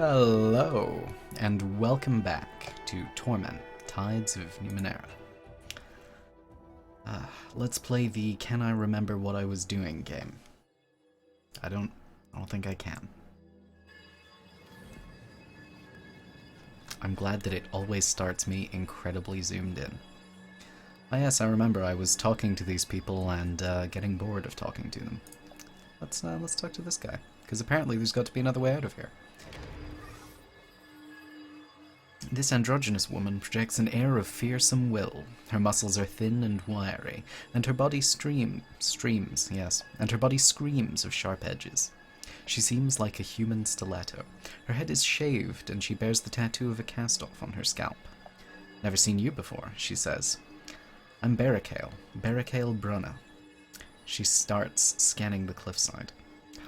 Hello, and welcome back to Torment, Tides of Numenera. Let's play the Can I Remember What I Was Doing game. I don't think I can. I'm glad that it always starts me incredibly zoomed in. Ah yes, I remember I was talking to these people and getting bored of talking to them. Let's talk to this guy, because apparently there's got to be another way out of here. This androgynous woman projects an air of fearsome will. Her muscles are thin and wiry, and her body screams of sharp edges. She seems like a human stiletto. Her head is shaved, and she bears the tattoo of a cast-off on her scalp. Never seen you before, she says. I'm Barricale Brunna. She starts scanning the cliffside.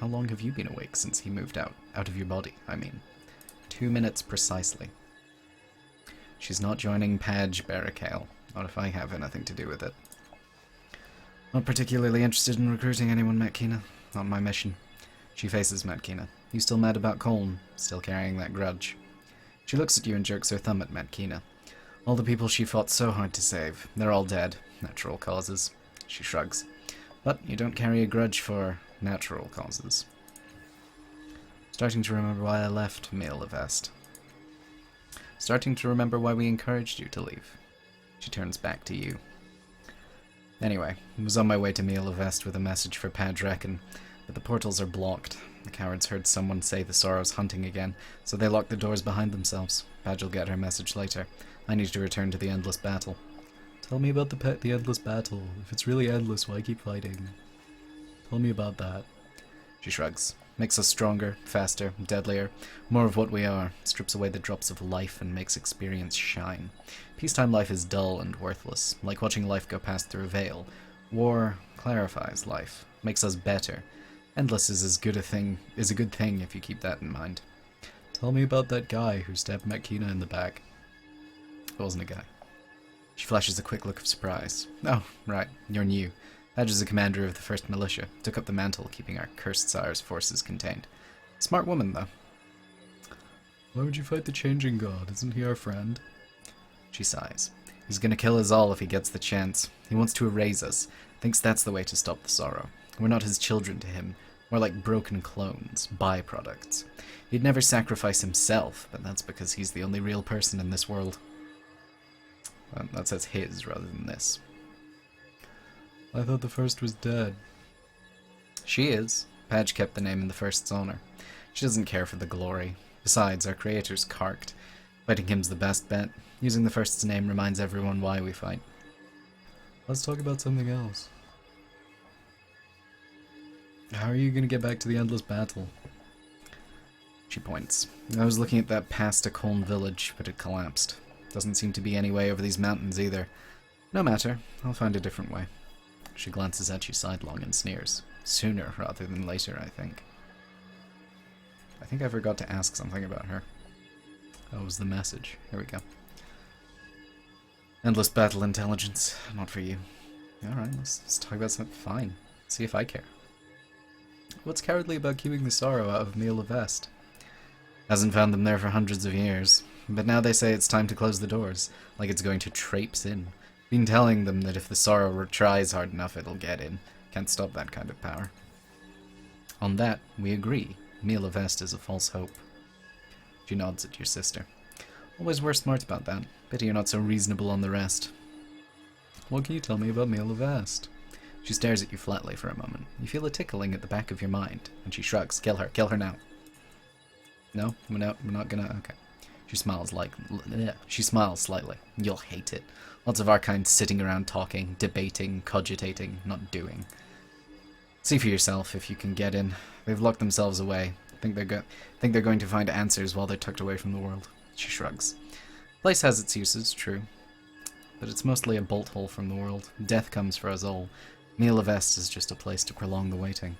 How long have you been awake since he moved out? Out of your body, I mean. 2 minutes precisely. She's not joining Padge Barricale. Not if I have anything to do with it. Not particularly interested in recruiting anyone, Matkina. Not my mission. She faces Matkina. You still mad about Colm? Still carrying that grudge. She looks at you and jerks her thumb at Matkina. All the people she fought so hard to save. They're all dead. Natural causes. She shrugs. But you don't carry a grudge for natural causes. Starting to remember why I left Miel Avest. Starting to remember why we encouraged you to leave. She turns back to you. Anyway, I was on my way to Miel Avest with a message for Padge Reckon, but the portals are blocked. The cowards heard someone say the Sorrow's hunting again, so they locked the doors behind themselves. Padge will get her message later. I need to return to the endless battle. Tell me about the endless battle. If it's really endless, why keep fighting? Tell me about that. She shrugs. Makes us stronger, faster, deadlier, more of what we are, strips away the drops of life and makes experience shine. Peacetime life is dull and worthless, like watching life go past through a veil. War clarifies life, makes us better. Endless is a good thing if you keep that in mind. Tell me about that guy who stabbed Matkina in the back. It wasn't a guy. She flashes a quick look of surprise. Oh, right, you're new. Padge is the commander of the 1st Militia, took up the mantle, keeping our cursed sire's forces contained. Smart woman, though. Why would you fight the changing god? Isn't he our friend? She sighs. He's gonna kill us all if he gets the chance. He wants to erase us. Thinks that's the way to stop the sorrow. We're not his children to him. We're like broken clones, byproducts. He'd never sacrifice himself, but that's because he's the only real person in this world. Well, that says his rather than this. I thought the 1st was dead. She is. Padge kept the name in the 1st's honor. She doesn't care for the glory. Besides, our creator's carked. Fighting him's the best bet. Using the 1st's name reminds everyone why we fight. Let's talk about something else. How are you going to get back to the endless battle? She points. I was looking at that past Colm village, but it collapsed. Doesn't seem to be any way over these mountains either. No matter. I'll find a different way. She glances at you sidelong and sneers. Sooner rather than later, I think. I think I forgot to ask something about her. That was the message. Here we go. Endless battle intelligence. Not for you. Alright, let's talk about something. Fine. See if I care. What's cowardly about keeping the sorrow out of Miel Avest? Hasn't found them there for hundreds of years. But now they say it's time to close the doors. Like it's going to traipse in. Been telling them that if the sorrow tries hard enough, it'll get in. Can't stop that kind of power. On that, we agree. Miel Avest is a false hope. She nods at your sister. Always were smart about that. Pity you're not so reasonable on the rest. What can you tell me about Miel Avest? She stares at you flatly for a moment. You feel a tickling at the back of your mind, and she shrugs. Kill her now. No, we're not gonna. Okay. She smiles slightly. You'll hate it. Lots of our kind sitting around talking, debating, cogitating, not doing. See for yourself if you can get in. They've locked themselves away. Think they're going to find answers while they're tucked away from the world. She shrugs. Place has its uses, true. But it's mostly a bolt hole from the world. Death comes for us all. Miel Avest is just a place to prolong the waiting.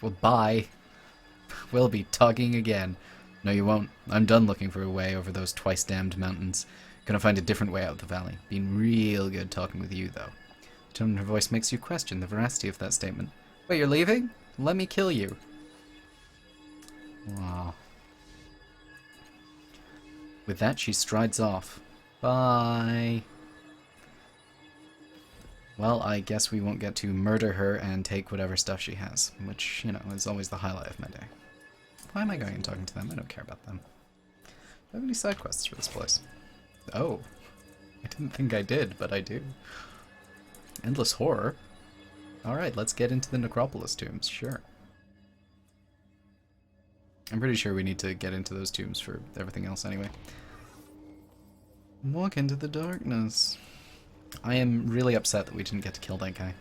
Well, bye. We'll be talking again. No, you won't. I'm done looking for a way over those twice-damned mountains. Gonna find a different way out of the valley. Been real good talking with you, though. The tone in her voice makes you question the veracity of that statement. Wait, you're leaving? Let me kill you. Wow. With that, she strides off. Bye. Well, I guess we won't get to murder her and take whatever stuff she has, which, you know, is always the highlight of my day. Why am I going and talking to them? I don't care about them. Do I have any side quests for this place? Oh. I didn't think I did, but I do. Endless horror? Alright, let's get into the Necropolis tombs, sure. I'm pretty sure we need to get into those tombs for everything else anyway. Walk into the darkness. I am really upset that we didn't get to kill that guy.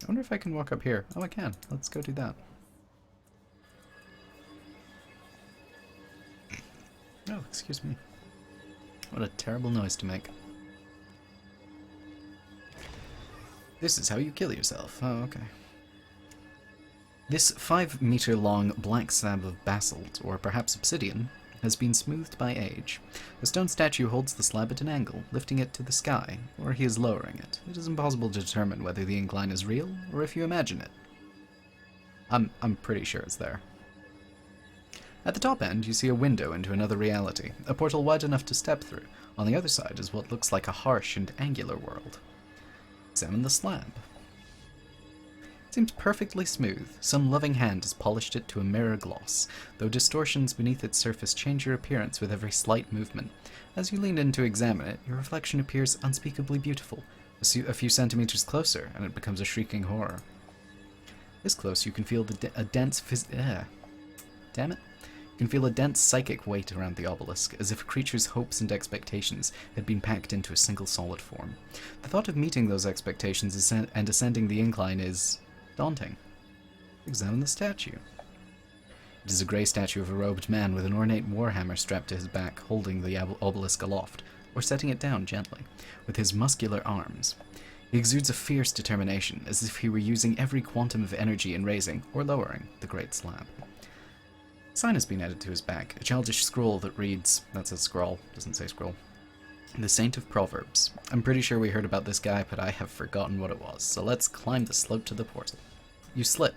I wonder if I can walk up here. Oh, I can. Let's go do that. Oh, excuse me. What a terrible noise to make. This is how you kill yourself. Oh, okay. This 5-meter-long black slab of basalt, or perhaps obsidian, has been smoothed by age. A stone statue holds the slab at an angle, lifting it to the sky, or he is lowering it. It is impossible to determine whether the incline is real, or if you imagine it. I'm pretty sure it's there. At the top end, you see a window into another reality, a portal wide enough to step through. On the other side is what looks like a harsh and angular world. Examine the slab. It seems perfectly smooth. Some loving hand has polished it to a mirror gloss, though distortions beneath its surface change your appearance with every slight movement. As you lean in to examine it, your reflection appears unspeakably beautiful. A few centimeters closer, and it becomes a shrieking horror. This close, you can feel a dense damn it. You can feel a dense psychic weight around the obelisk, as if a creature's hopes and expectations had been packed into a single solid form. The thought of meeting those expectations and ascending the incline is daunting. Examine the statue. It is a grey statue of a robed man with an ornate warhammer strapped to his back, holding the obelisk aloft, or setting it down gently, with his muscular arms. He exudes a fierce determination, as if he were using every quantum of energy in raising, or lowering, the great slab. A sign has been added to his back, a childish scroll that reads, that's a scroll, doesn't say scroll, the Saint of Proverbs. I'm pretty sure we heard about this guy, but I have forgotten what it was, so let's climb the slope to the portal. You slip.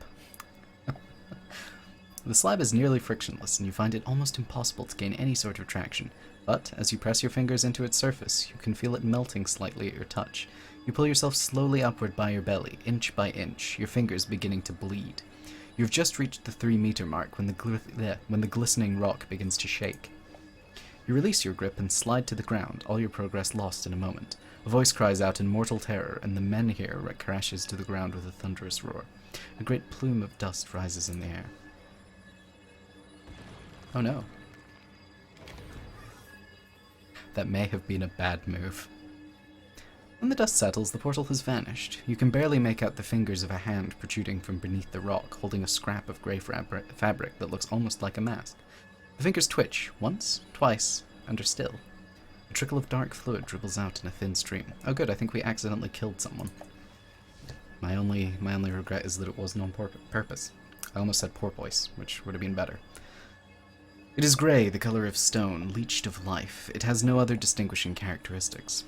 The slab is nearly frictionless, and you find it almost impossible to gain any sort of traction, but as you press your fingers into its surface, you can feel it melting slightly at your touch. You pull yourself slowly upward by your belly, inch by inch, your fingers beginning to bleed. You've just reached the 3-meter mark when the glistening rock begins to shake. You release your grip and slide to the ground, all your progress lost in a moment. A voice cries out in mortal terror, and the menhir crashes to the ground with a thunderous roar. A great plume of dust rises in the air. Oh no. That may have been a bad move. When the dust settles, the portal has vanished. You can barely make out the fingers of a hand protruding from beneath the rock, holding a scrap of grey fabric that looks almost like a mask. The fingers twitch, once, twice, and are still. A trickle of dark fluid dribbles out in a thin stream. Oh good, I think we accidentally killed someone. My only regret is that it wasn't on purpose. I almost said porpoise, which would have been better. It is grey, the colour of stone, leached of life. It has no other distinguishing characteristics.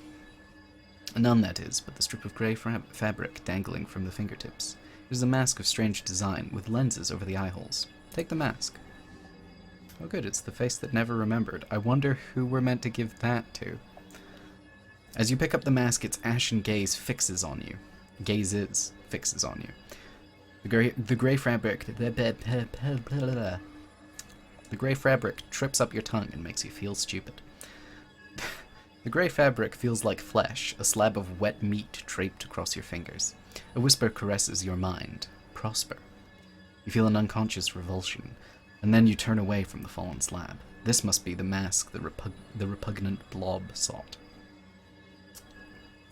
None, that is, but the strip of grey fabric dangling from the fingertips. It is a mask of strange design, with lenses over the eye holes. Take the mask. Oh good, it's the face that never remembered. I wonder who we're meant to give that to. As you pick up the mask, its ashen gaze fixes on you. Fixes on you. The grey fabric... The grey fabric trips up your tongue and makes you feel stupid. The grey fabric feels like flesh, a slab of wet meat draped across your fingers. A whisper caresses your mind. Prosper. You feel an unconscious revulsion, and then you turn away from the fallen slab. This must be the mask the repugnant blob sought.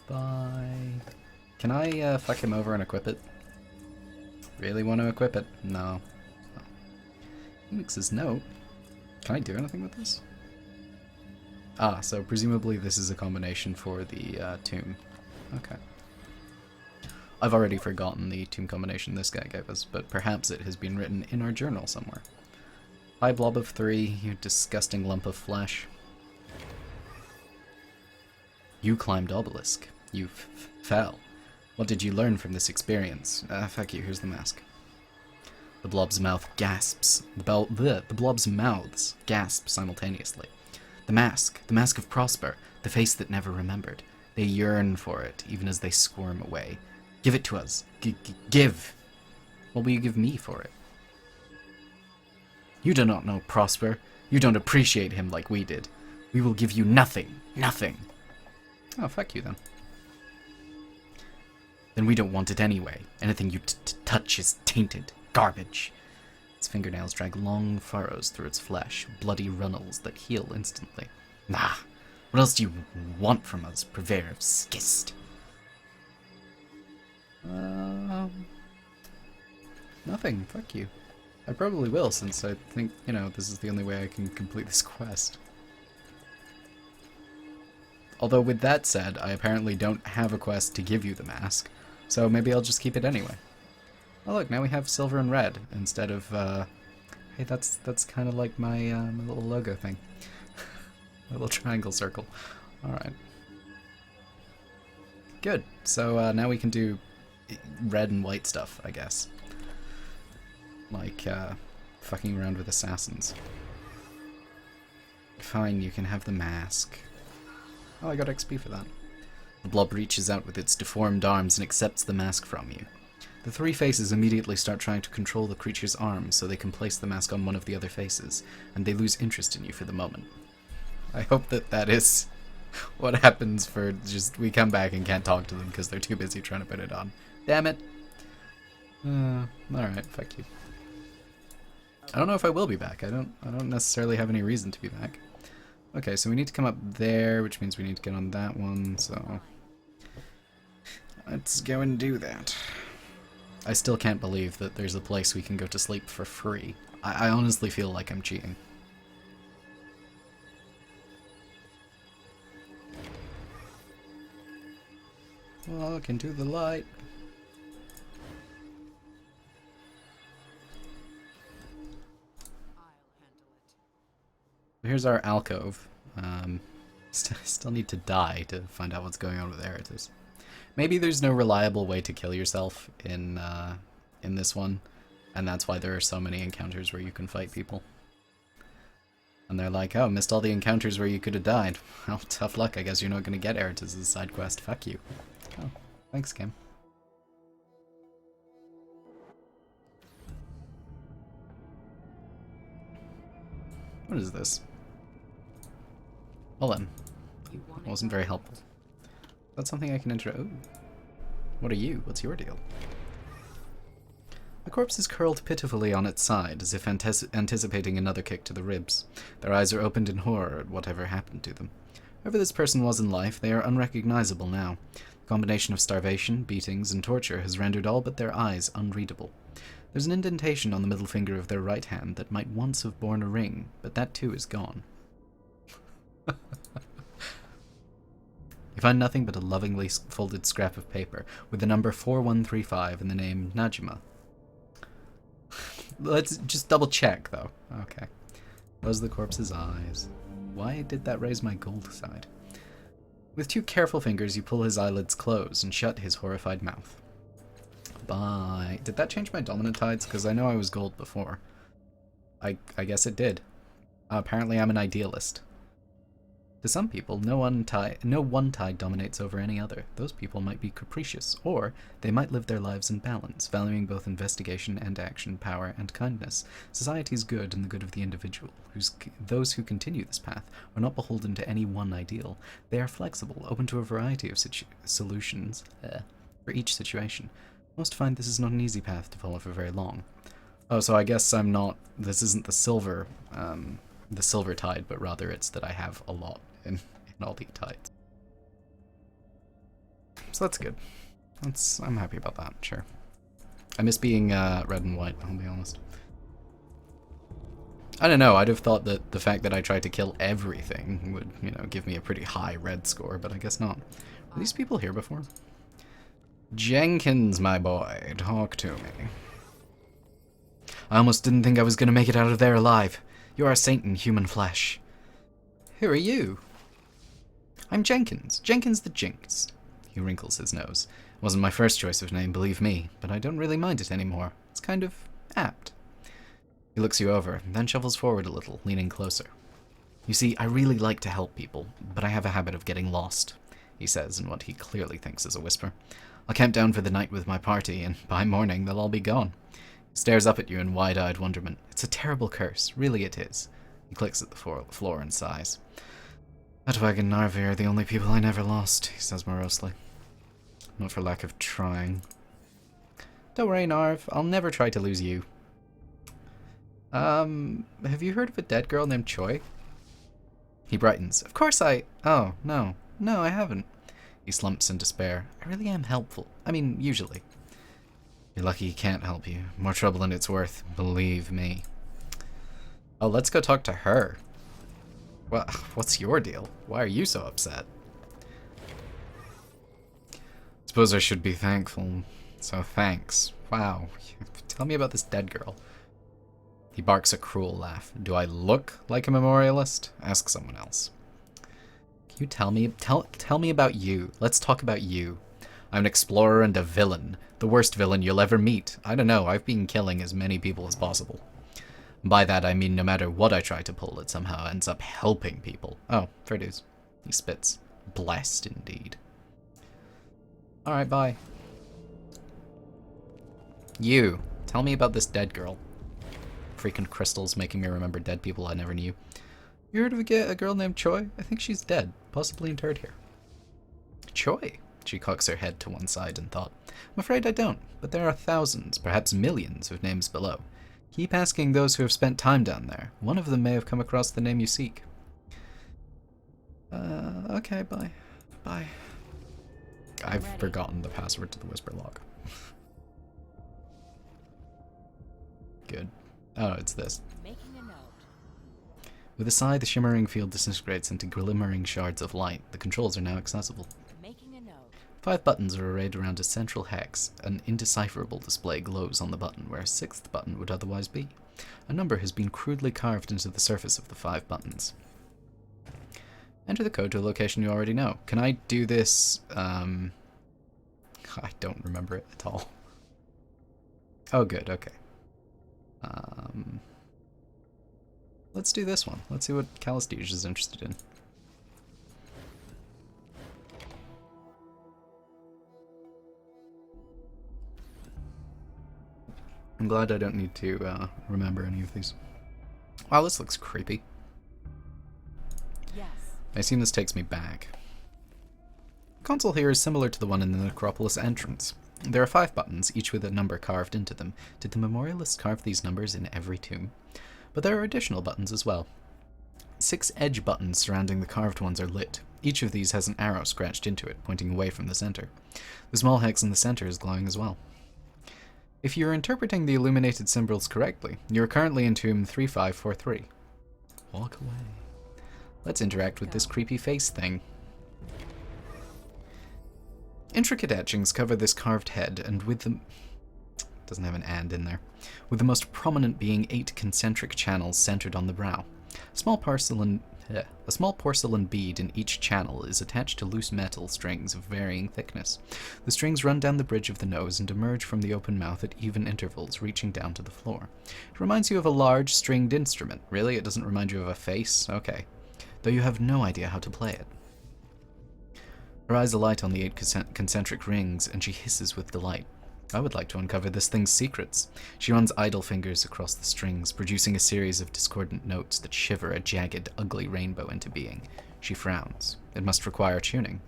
Bye. Can I fuck him over and equip it? Really want to equip it? No. Oh. He makes his note. Can I do anything with this? Ah, so presumably this is a combination for the tomb. Okay. I've already forgotten the tomb combination this guy gave us, but perhaps it has been written in our journal somewhere. Hi, blob of 3, you disgusting lump of flesh. You climbed obelisk. You fell. What did you learn from this experience? Fuck you, here's the mask. The blob's mouth gasps. The blob's mouths gasp simultaneously. The mask of Prosper, the face that never remembered. They yearn for it, even as they squirm away. Give it to us. Give. What will you give me for it? You do not know Prosper. You don't appreciate him like we did. We will give you nothing. Nothing. Oh, fuck you then. Then we don't want it anyway. Anything you touch is tainted. Garbage. Its fingernails drag long furrows through its flesh, bloody runnels that heal instantly. Nah. What else do you want from us, purveyor of schist? Nothing. Fuck you. I probably will, since I think, you know, this is the only way I can complete this quest. Although, with that said, I apparently don't have a quest to give you the mask, so maybe I'll just keep it anyway. Oh look, now we have silver and red, instead of, hey, that's kind of like my, my little logo thing. A little triangle circle. Alright. Good. So, now we can do red and white stuff, I guess. Like, fucking around with assassins. Fine, you can have the mask. Oh, I got XP for that. The blob reaches out with its deformed arms and accepts the mask from you. The three faces immediately start trying to control the creature's arms so they can place the mask on one of the other faces, and they lose interest in you for the moment. I hope that that is what happens for just we come back and can't talk to them because they're too busy trying to put it on. Damn it. Alright, fuck you. I don't know if I will be back. I don't necessarily have any reason to be back. Okay, so we need to come up there, which means we need to get on that one, so let's go and do that. I still can't believe that there's a place we can go to sleep for free. I honestly feel like I'm cheating. Walk into the light. Here's our alcove. Still need to die to find out what's going on with Eritis. Maybe there's no reliable way to kill yourself in this one, and that's why there are so many encounters where you can fight people. And they're like, oh, missed all the encounters where you could have died. Well, tough luck, I guess you're not going to get Eritis' side quest. Fuck you. Oh, thanks, Kim. What is this? Well then, it wasn't very helpful. That's something I can enter. Oh. What are you? What's your deal? The corpse is curled pitifully on its side, as if anticipating another kick to the ribs. Their eyes are opened in horror at whatever happened to them. Whoever this person was in life, they are unrecognizable now. The combination of starvation, beatings, and torture has rendered all but their eyes unreadable. There's an indentation on the middle finger of their right hand that might once have borne a ring, but that too is gone. You find nothing but a lovingly folded scrap of paper with the number 4135 and the name Najima. Let's just double check, though. Okay. Close the corpse's eyes. Why did that raise my gold side? With two careful fingers, you pull his eyelids close and shut his horrified mouth. Bye. Did that change my dominant tides? Because I know I was gold before. I guess it did. Apparently I'm an idealist. To some people, no one tide dominates over any other. Those people might be capricious, or they might live their lives in balance, valuing both investigation and action, power and kindness, society's good and the good of the individual. Those who continue this path are not beholden to any one ideal. They are flexible, open to a variety of solutions for each situation. Most find this is not an easy path to follow for very long. Oh, so I guess I'm not... This isn't the silver tide, but rather it's that I have a lot in all the tides. So that's good. I'm happy about that, sure. I miss being red and white, I'll be honest. I don't know, I'd have thought that the fact that I tried to kill everything would, you know, give me a pretty high red score, but I guess not. Were these people here before? Jenkins, my boy, talk to me. I almost didn't think I was going to make it out of there alive. You are a saint in human flesh. Who are you? I'm Jenkins. Jenkins the Jinx. He wrinkles his nose. Wasn't my first choice of name, believe me, but I don't really mind it anymore. It's kind of Apt. He looks you over, then shovels forward a little, leaning closer. You see, I really like to help people, but I have a habit of getting lost, he says in what he clearly thinks is a whisper. I'll camp down for the night with my party, and by morning they'll all be gone. He stares up at you in wide-eyed wonderment. It's a terrible curse, really it is. He clicks at the floor and sighs. Edwag and Narvi are the only people I never lost, he says morosely. Not for lack of trying. Don't worry, Narv, I'll never try to lose you. Have you heard of a dead girl named Choi? He brightens. Of course Oh, no. No, I haven't. He slumps in despair. I really am helpful. I mean, usually. You're lucky he can't help you. More trouble than it's worth, believe me. Oh, let's go talk to her. Well, what's your deal? Why are you so upset? Suppose I should be thankful. So thanks. Wow. Tell me about this dead girl. He barks a cruel laugh. Do I look like a memorialist? Ask someone else. Can you tell me about you? Let's talk about you. I'm an explorer and a villain. The worst villain you'll ever meet. I don't know, I've been killing as many people as possible. By that I mean no matter what I try to pull, it somehow ends up helping people. Oh, fair dues. He spits. Blessed indeed. Alright, bye. You. Tell me about this dead girl. Freaking crystals making me remember dead people I never knew. You heard of a girl named Choi? I think she's dead, possibly interred here. Choi? She cocks her head to one side in thought. I'm afraid I don't, but there are thousands, perhaps millions of names below. Keep asking those who have spent time down there. One of them may have come across the name you seek. Okay, bye. Bye. I've forgotten the password to the whisper log. Good. Oh, it's this. Making a note. With a sigh, the shimmering field disintegrates into glimmering shards of light. The controls are now accessible. Making a note. 5 buttons are arrayed around a central hex. An indecipherable display glows on the button where a 6th button would otherwise be. A number has been crudely carved into the surface of the 5 buttons. Enter the code to a location you already know. Can I do this? I don't remember it at all. Oh, good, okay. Let's do this one. Let's see what Calistige is interested in. I'm glad I don't need to remember any of these. Wow, this looks creepy. Yes. I assume this takes me back. The console here is similar to the one in the Necropolis entrance. There are 5 buttons, each with a number carved into them. Did the memorialists carve these numbers in every tomb? But there are additional buttons as well. 6 edge buttons surrounding the carved ones are lit. Each of these has an arrow scratched into it, pointing away from the center. The small hex in the center is glowing as well. If you're interpreting the illuminated symbols correctly, you're currently in tomb 3543. Walk away. Let's interact with this creepy face thing. Intricate etchings cover this carved head, and with the... doesn't have an and in there. With the most prominent being 8 concentric channels centered on the brow. A small porcelain bead in each channel is attached to loose metal strings of varying thickness. The strings run down the bridge of the nose and emerge from the open mouth at even intervals, reaching down to the floor. It reminds you of a large stringed instrument. Really? It doesn't remind you of a face? Okay. Though you have no idea how to play it. Her eyes alight on the 8 concentric rings, and she hisses with delight. I would like to uncover this thing's secrets. She runs idle fingers across the strings, producing a series of discordant notes that shiver a jagged, ugly rainbow into being. She frowns. It must require tuning.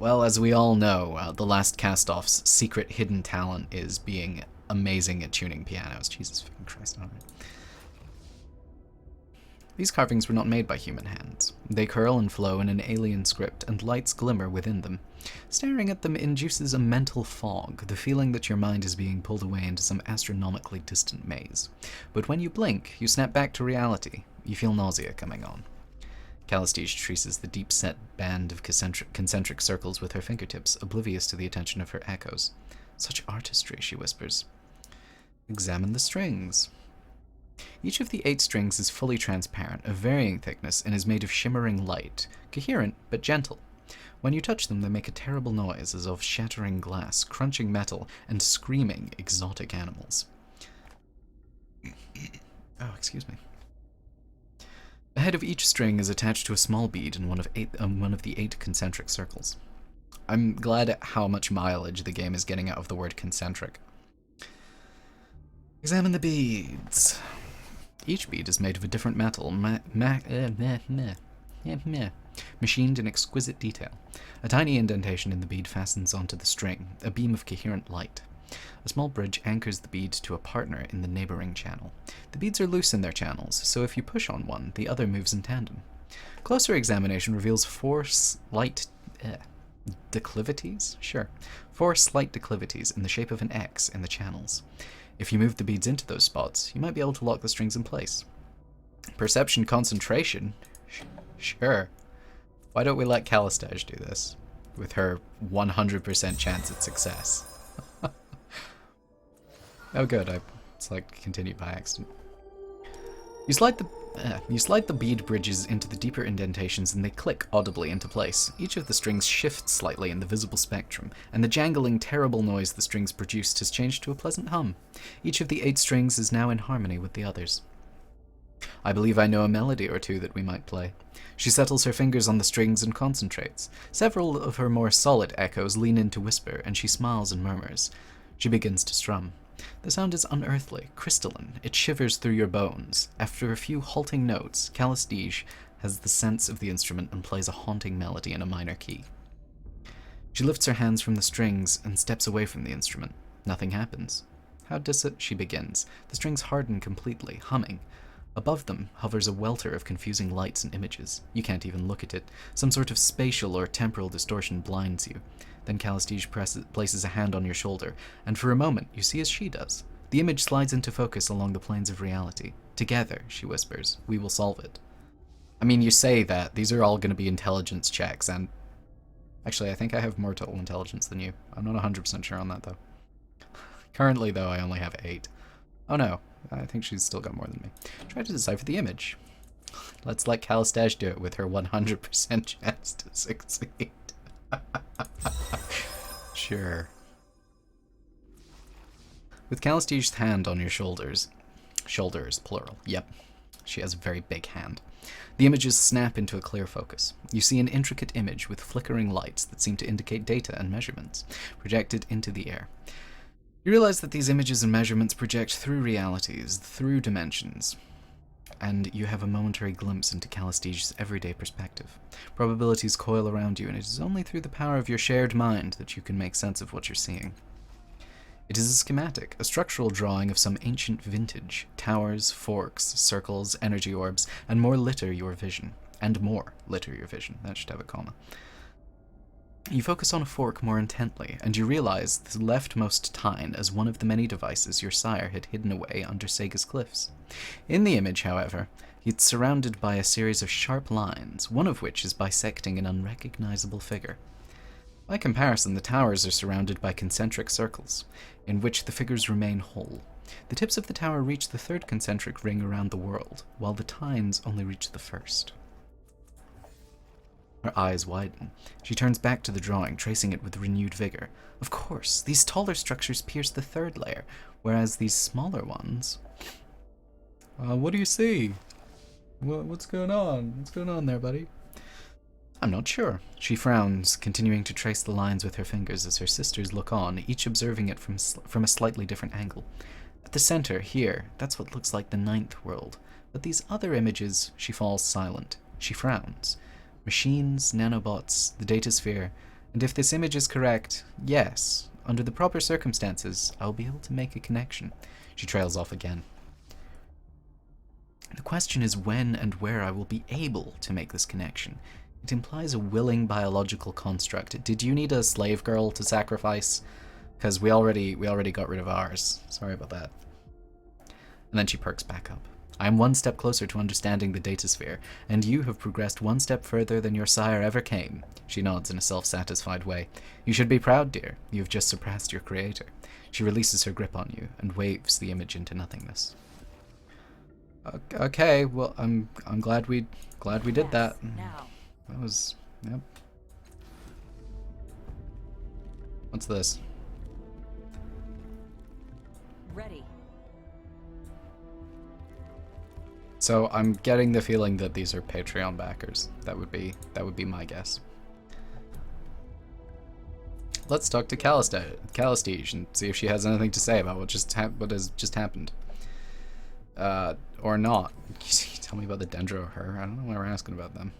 Well, as we all know, the last cast-off's secret hidden talent is being amazing at tuning pianos. Jesus fucking Christ, alright. These carvings were not made by human hands. They curl and flow in an alien script, and lights glimmer within them. Staring at them induces a mental fog, the feeling that your mind is being pulled away into some astronomically distant maze. But when you blink, you snap back to reality. You feel nausea coming on. Calistige traces the deep-set band of concentric circles with her fingertips, oblivious to the attention of her echoes. Such artistry, she whispers. Examine the strings. Each of the 8 strings is fully transparent, of varying thickness, and is made of shimmering light, coherent but gentle. When you touch them, they make a terrible noise as of shattering glass, crunching metal, and screaming exotic animals. Oh, excuse me. The head of each string is attached to a small bead in one of the 8 concentric circles. I'm glad at how much mileage the game is getting out of the word concentric. Examine the beads. Each bead is made of a different metal, machined in exquisite detail. A tiny indentation in the bead fastens onto the string, a beam of coherent light. A small bridge anchors the bead to a partner in the neighboring channel. The beads are loose in their channels, so if you push on one, the other moves in tandem. Closer examination reveals 4 slight declivities? Sure. 4 slight declivities in the shape of an X in the channels. If you move the beads into those spots, you might be able to lock the strings in place. Perception concentration? Sure. Why don't we let Calistage do this? With her 100% chance at success. Oh good, it's like continued by accident. You slide the bead bridges into the deeper indentations and they click audibly into place. Each of the strings shifts slightly in the visible spectrum, and the jangling, terrible noise the strings produced has changed to a pleasant hum. Each of the 8 strings is now in harmony with the others. I believe I know a melody or two that we might play. She settles her fingers on the strings and concentrates. Several of her more solid echoes lean in to whisper, and she smiles and murmurs. She begins to strum. The sound is unearthly, crystalline. It shivers through your bones. After a few halting notes, Calistige has the sense of the instrument and plays a haunting melody in a minor key. She lifts her hands from the strings and steps away from the instrument. Nothing happens. How does it? She begins. The strings harden completely, humming. Above them hovers a welter of confusing lights and images. You can't even look at it. Some sort of spatial or temporal distortion blinds you. Then Calistige places a hand on your shoulder, and for a moment you see as she does. The image slides into focus along the planes of reality. Together, she whispers, we will solve it. I mean, you say that. These are all going to be intelligence checks, and... Actually, I think I have more total intelligence than you. I'm not 100% sure on that, though. Currently, though, I only have 8. Oh no, I think she's still got more than me. Try to decipher the image. Let's let Calistage do it with her 100% chance to succeed. Sure. With Calistige's hand on your shoulders, plural, yep, she has a very big hand. The images snap into a clear focus. You see an intricate image with flickering lights that seem to indicate data and measurements, projected into the air. You realize that these images and measurements project through realities, through dimensions, and you have a momentary glimpse into Calistige's everyday perspective. Probabilities coil around you, and it is only through the power of your shared mind that you can make sense of what you're seeing. It is a schematic, a structural drawing of some ancient vintage. Towers, forks, circles, energy orbs, and more litter your vision. And more litter your vision. That should have a comma. You focus on a fork more intently, and you realize the leftmost tine as one of the many devices your sire had hidden away under Sega's cliffs. In the image, however, it's surrounded by a series of sharp lines, one of which is bisecting an unrecognizable figure. By comparison, the towers are surrounded by concentric circles, in which the figures remain whole. The tips of the tower reach the 3rd concentric ring around the world, while the tines only reach the 1st. Her eyes widen. She turns back to the drawing, tracing it with renewed vigor. Of course, these taller structures pierce the 3rd layer, whereas these smaller ones... what do you see? What's going on? What's going on there, buddy? I'm not sure. She frowns, continuing to trace the lines with her fingers as her sisters look on, each observing it from a slightly different angle. At the center, here, that's what looks like the 9th world. But these other images, she falls silent. She frowns. Machines, nanobots, the datasphere, and if this image is correct, yes, under the proper circumstances, I'll be able to make a connection. She trails off again. The question is when and where I will be able to make this connection. It implies a willing biological construct. Did you need a slave girl to sacrifice? Because we already got rid of ours. Sorry about that. And then she perks back up. I am one step closer to understanding the datasphere, and you have progressed one step further than your sire ever came. She nods in a self-satisfied way. You should be proud, dear. You have just surpassed your creator. She releases her grip on you and waves the image into nothingness. Okay, well, I'm glad we did that. Now. That was, yep. What's this? Ready. So I'm getting the feeling that these are Patreon backers. That would be my guess. Let's talk to Calistige and see if she has anything to say about what has just happened. Or not. Tell me about the Dendro her. I don't know why we're asking about them.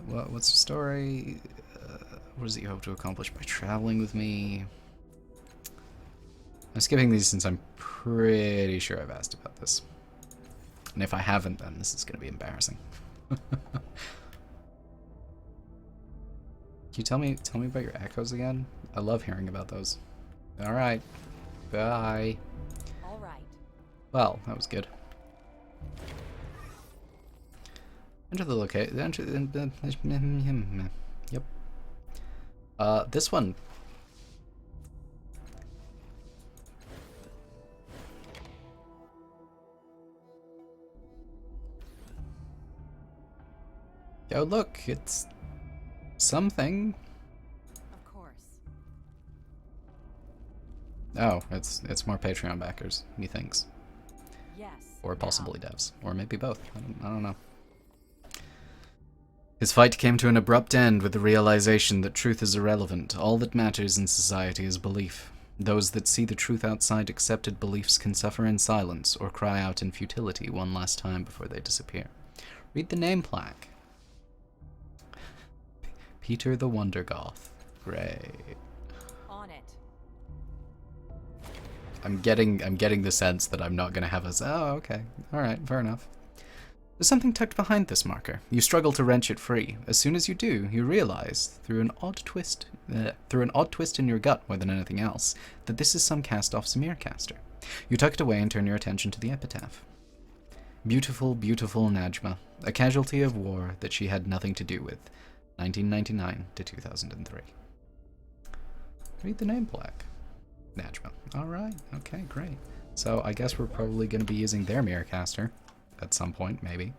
What's the story? What does he hope to accomplish by traveling with me? I'm skipping these since I'm pretty sure I've asked about this. And if I haven't, then this is going to be embarrassing. Can you tell me about your echoes again? I love hearing about those. All right. Bye. All right. Well, that was good. Enter the location. Yep. This one. Yo, look, it's something. Of course. Oh, it's more Patreon backers, methinks. Yes. Or possibly devs. Or maybe both. I don't know. His fight came to an abrupt end with the realization that truth is irrelevant. All that matters in society is belief. Those that see the truth outside accepted beliefs can suffer in silence or cry out in futility one last time before they disappear. Read the name plaque. Peter the Wonder Goth. Great. On it. I'm getting the sense that I'm not gonna have us. Oh, okay. Alright, fair enough. There's something tucked behind this marker. You struggle to wrench it free. As soon as you do, you realize, through an odd twist in your gut more than anything else, that this is some cast-off Samircaster. You tuck it away and turn your attention to the epitaph. Beautiful, beautiful Najma, a casualty of war that she had nothing to do with. 1999 to 2003. Read the name plaque. Najma. Alright, okay, great. So I guess we're probably going to be using their Mirrorcaster at some point, maybe.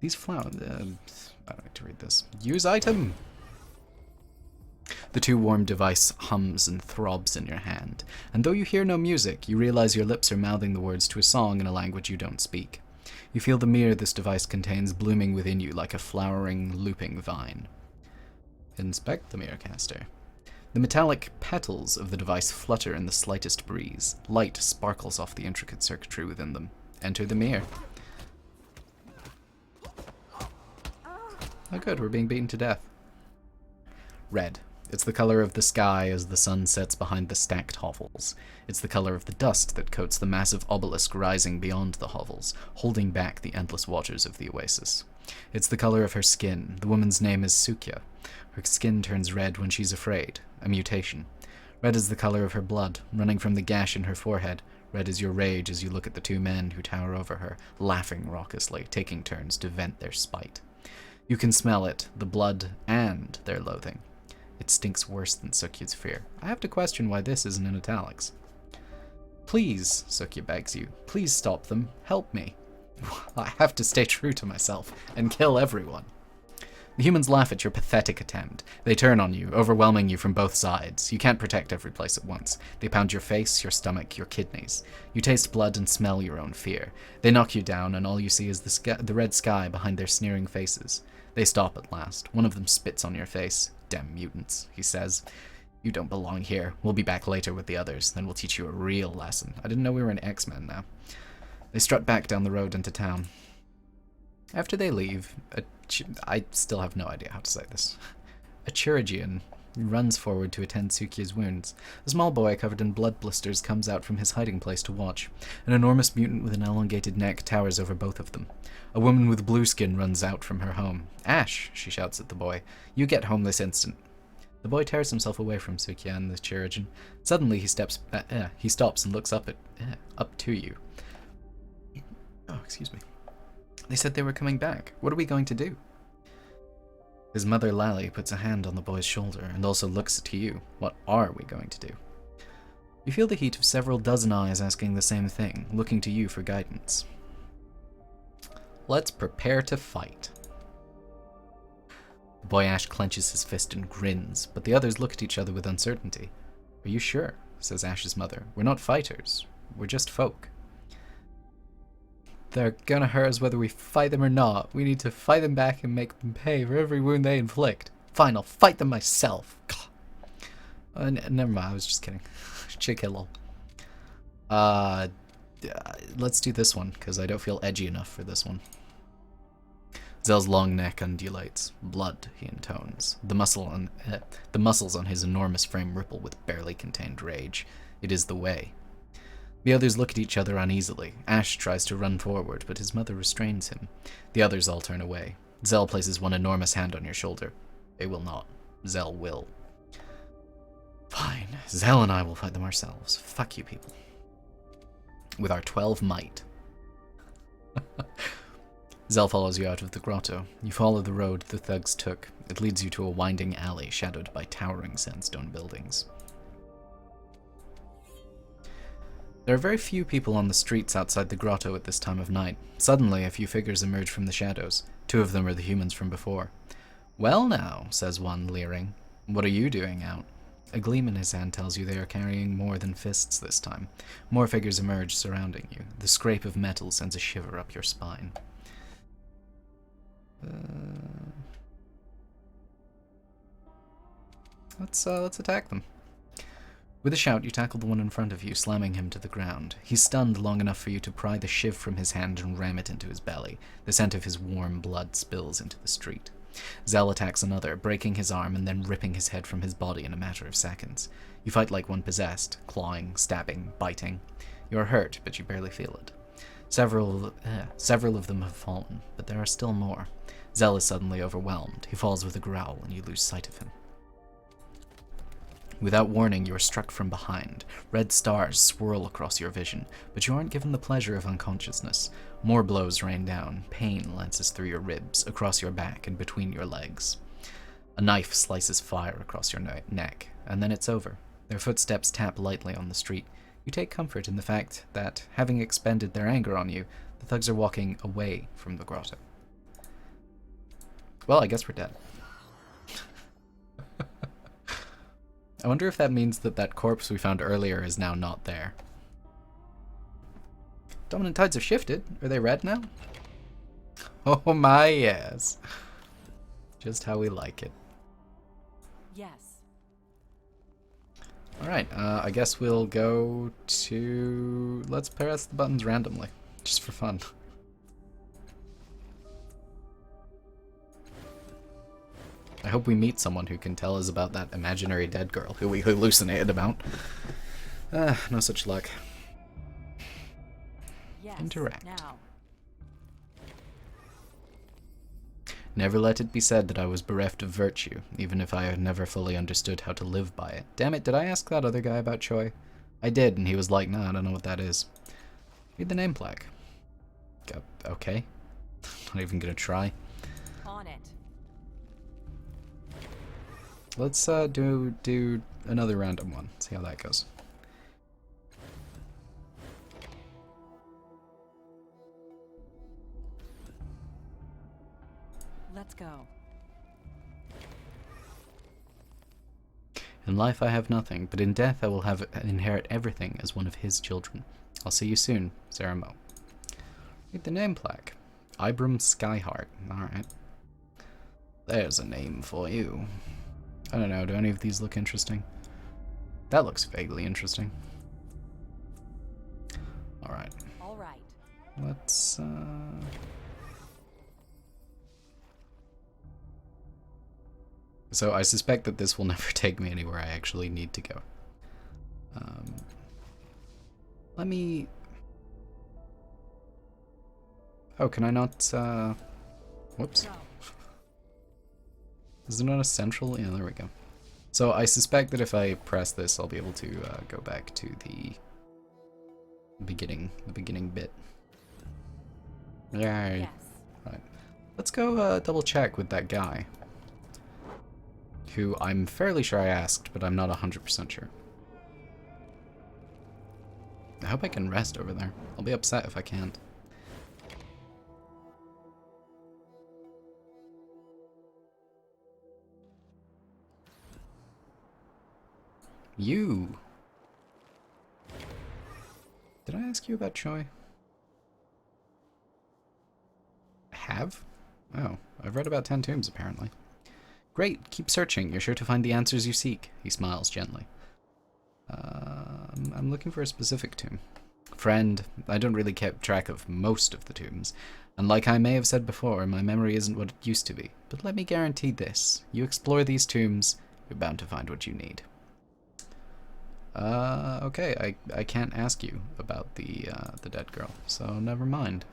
These flowers... I don't like to read this. Use item! The too-warm device hums and throbs in your hand, and though you hear no music, you realize your lips are mouthing the words to a song in a language you don't speak. You feel the mirror this device contains blooming within you like a flowering, looping vine. Inspect the Mirrorcaster. The metallic petals of the device flutter in the slightest breeze. Light sparkles off the intricate circuitry within them. Enter the mirror. Oh good, we're being beaten to death. Red. It's the color of the sky as the sun sets behind the stacked hovels. It's the color of the dust that coats the massive obelisk rising beyond the hovels, holding back the endless waters of the oasis. It's the color of her skin. The woman's name is Sukya. Her skin turns red when she's afraid. A mutation. Red is the color of her blood, running from the gash in her forehead. Red is your rage as you look at the two men who tower over her, laughing raucously, taking turns to vent their spite. You can smell it, the blood and their loathing. It stinks worse than Sukya's fear. I have to question why this isn't in italics. Please, Sukya begs you, please stop them. Help me. I have to stay true to myself and kill everyone. The humans laugh at your pathetic attempt. They turn on you, overwhelming you from both sides. You can't protect every place at once. They pound your face, your stomach, your kidneys. You taste blood and smell your own fear. They knock you down, and all you see is the red sky behind their sneering faces. They stop at last. One of them spits on your face. Damn mutants, he says. You don't belong here. We'll be back later with the others, then we'll teach you a real lesson. I didn't know we were in X-Men now. They strut back down the road into town. After they leave, I still have no idea how to say this. A Chirurgian runs forward to attend Sukya's wounds. A small boy covered in blood blisters comes out from his hiding place to watch. An enormous mutant with an elongated neck towers over both of them. A woman with blue skin runs out from her home. Ash, she shouts at the boy. You get home this instant. The boy tears himself away from Sukya and the Chirurgeon. Suddenly he stops and looks up to you. Oh, excuse me. They said they were coming back. What are we going to do? His mother Lally puts a hand on the boy's shoulder and also looks to you. What are we going to do? You feel the heat of several dozen eyes asking the same thing, looking to you for guidance. Let's prepare to fight. The Boy Ash clenches his fist and grins, but the others look at each other with uncertainty. Are you sure? Says Ash's mother. We're not fighters. We're just folk. They're gonna hurt us whether we fight them or not. We need to fight them back and make them pay for every wound they inflict. Fine, I'll fight them myself. Never mind, I was just kidding. Chickillo. Let's do this one, because I don't feel edgy enough for this one. Zell's long neck undulates. Blood, he intones. The muscles on his enormous frame ripple with barely contained rage. It is the way. The others look at each other uneasily. Ash tries to run forward, but his mother restrains him. The others all turn away. Zell places one enormous hand on your shoulder. They will not. Zell will. Fine. Zell and I will fight them ourselves. Fuck you people. With our 12 might. Zell follows you out of the grotto. You follow the road the thugs took. It leads you to a winding alley shadowed by towering sandstone buildings. There are very few people on the streets outside the grotto at this time of night. Suddenly, a few figures emerge from the shadows. 2 of them are the humans from before. Well now, says one, leering. What are you doing out? A gleam in his hand tells you they are carrying more than fists this time. More figures emerge surrounding you. The scrape of metal sends a shiver up your spine. Let's attack them. With a shout, you tackle the one in front of you, slamming him to the ground. He's stunned long enough for you to pry the shiv from his hand and ram it into his belly. The scent of his warm blood spills into the street. Zell attacks another, breaking his arm and then ripping his head from his body in a matter of seconds. You fight like one possessed, clawing, stabbing, biting. You are hurt, but you barely feel it. Several of them have fallen, but there are still more. Zell is suddenly overwhelmed. He falls with a growl, and you lose sight of him. Without warning, you are struck from behind. Red stars swirl across your vision, but you aren't given the pleasure of unconsciousness. More blows rain down. Pain lances through your ribs, across your back, and between your legs. A knife slices fire across your neck, and then it's over. Their footsteps tap lightly on the street. You take comfort in the fact that, having expended their anger on you, the thugs are walking away from the grotto. Well, I guess we're dead. I wonder if that means that that corpse we found earlier is now not there. Dominant tides have shifted. Are they red now? Oh my, yes. Just how we like it. Yes. Alright, I guess we'll go to... Let's press the buttons randomly, just for fun. I hope we meet someone who can tell us about that imaginary dead girl who we hallucinated about. No such luck. Yes. Interact. Now. Never let it be said that I was bereft of virtue, even if I had never fully understood how to live by it. Damn it, did I ask that other guy about Choi? I did, and he was like, nah, I don't know what that is. Read the name plaque. Okay. Not even gonna try. On it. Let's do another random one. See how that goes. Let's go. In life I have nothing, but in death I will inherit everything as one of his children. I'll see you soon, Sarah Mo. Read the name plaque. Ibram Skyheart. Alright. There's a name for you. I don't know, do any of these look interesting? That looks vaguely interesting. Alright. Alright. Let's, So I suspect that this will never take me anywhere I actually need to go. Let me... Oh, can I not, Whoops. Go. Is there not a central? Yeah, there we go. So I suspect that if I press this, I'll be able to go back to the beginning bit. Yay. Yes. Right. Let's go double check with that guy, who I'm fairly sure I asked, but I'm not 100% sure. I hope I can rest over there. I'll be upset if I can't. You! Did I ask you about Choi? I have? Oh, I've read about 10 tombs, apparently. Great, keep searching. You're sure to find the answers you seek. He smiles gently. I'm looking for a specific tomb. Friend, I don't really keep track of most of the tombs, and like I may have said before, my memory isn't what it used to be. But let me guarantee this. You explore these tombs, you're bound to find what you need. Okay, I can't ask you about the dead girl, so never mind.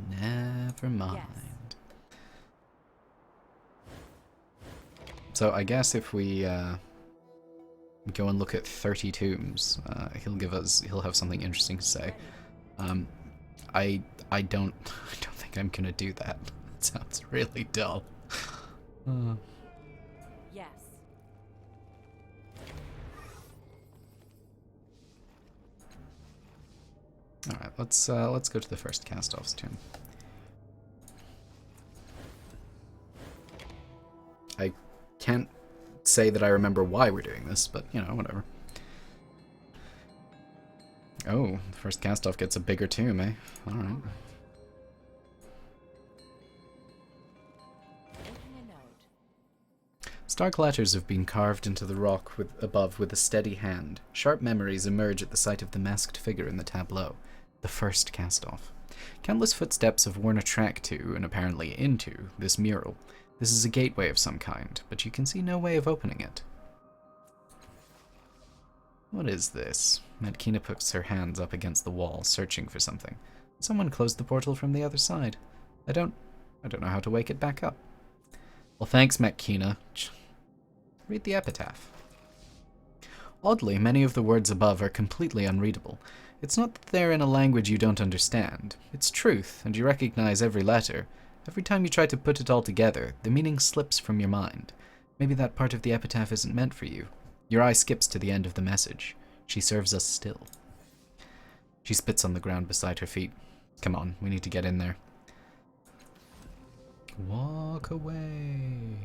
Never mind. Yes. So I guess if we go and look at 30 tombs, he'll have something interesting to say. I don't think I'm gonna do that. It sounds really dull. Yes. All right, let's go to the first cast-off's tomb. I can't say that I remember why we're doing this, but you know, whatever. Oh, the first cast-off gets a bigger tomb, eh? All right. Making a note. Stark letters have been carved into the rock above with a steady hand. Sharp memories emerge at the sight of the masked figure in the tableau. The first cast-off. Countless footsteps have worn a track to, and apparently into, this mural. This is a gateway of some kind, but you can see no way of opening it. What is this? Medkina puts her hands up against the wall, searching for something. Someone closed the portal from the other side. I don't know how to wake it back up. Well, thanks, Medkina. Read the epitaph. Oddly, many of the words above are completely unreadable. It's not that they're in a language you don't understand. It's truth, and you recognize every letter. Every time you try to put it all together, the meaning slips from your mind. Maybe that part of the epitaph isn't meant for you. Your eye skips to the end of the message. She serves us still. She spits on the ground beside her feet. Come on, we need to get in there. Walk away.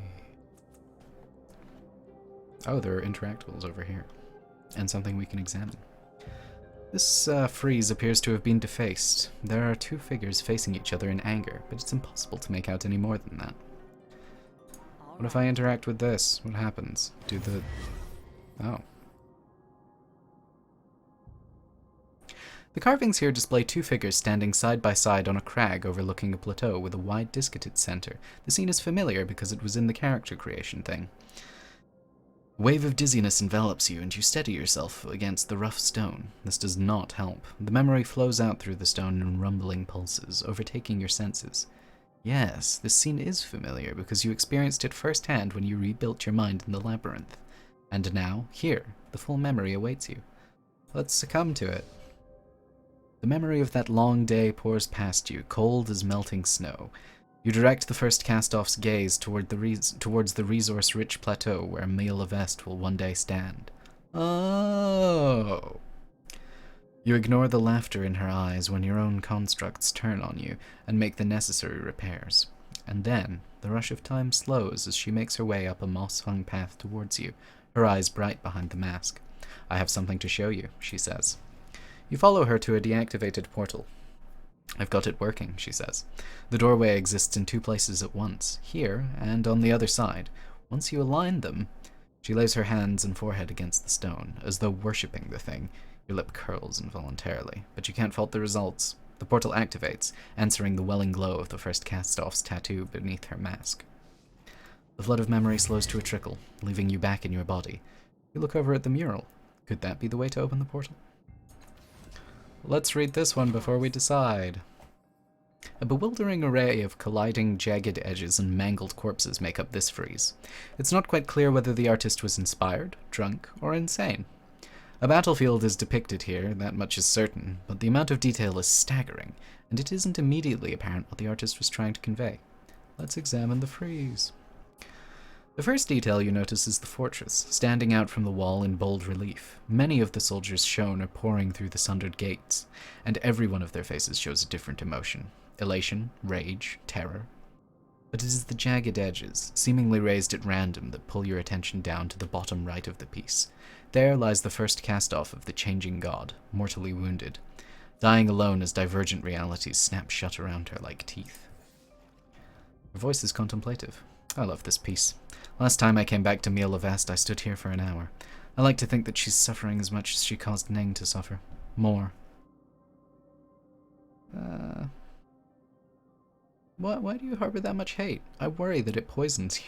Oh, there are interactables over here. And something we can examine. This frieze appears to have been defaced. There are two figures facing each other in anger, but it's impossible to make out any more than that. What if I interact with this? What happens? Oh. The carvings here display two figures standing side by side on a crag overlooking a plateau with a wide disc at its center. The scene is familiar because it was in the character creation thing. A wave of dizziness envelops you, and you steady yourself against the rough stone. This does not help. The memory flows out through the stone in rumbling pulses, overtaking your senses. Yes, this scene is familiar because you experienced it firsthand when you rebuilt your mind in the labyrinth. And now, here, the full memory awaits you. Let's succumb to it. The memory of that long day pours past you, cold as melting snow. You direct the first cast-off's gaze towards the resource-rich plateau where Miel Avest will one day stand. Oh! You ignore the laughter in her eyes when your own constructs turn on you and make the necessary repairs. And then, the rush of time slows as she makes her way up a moss-hung path towards you, her eyes bright behind the mask. I have something to show you, she says. You follow her to a deactivated portal. I've got it working, she says. The doorway exists in two places at once, here and on the other side. Once you align them, she lays her hands and forehead against the stone, as though worshipping the thing. Your lip curls involuntarily, but you can't fault the results. The portal activates, answering the welling glow of the first cast-off's tattoo beneath her mask. The flood of memory slows to a trickle, leaving you back in your body. You look over at the mural. Could that be the way to open the portal? Let's read this one before we decide. A bewildering array of colliding, jagged edges and mangled corpses make up this frieze. It's not quite clear whether the artist was inspired, drunk, or insane. A battlefield is depicted here, that much is certain, but the amount of detail is staggering, and it isn't immediately apparent what the artist was trying to convey. Let's examine the frieze. The first detail you notice is the fortress, standing out from the wall in bold relief. Many of the soldiers shown are pouring through the sundered gates, and every one of their faces shows a different emotion. Elation, rage, terror. But it is the jagged edges, seemingly raised at random, that pull your attention down to the bottom right of the piece. There lies the first cast-off of the changing god, mortally wounded, dying alone as divergent realities snap shut around her like teeth. Her voice is contemplative. I love this piece. Last time I came back to Miel Avest, I stood here for an hour. I like to think that she's suffering as much as she caused Ning to suffer. More. Why do you harbor that much hate? I worry that it poisons you.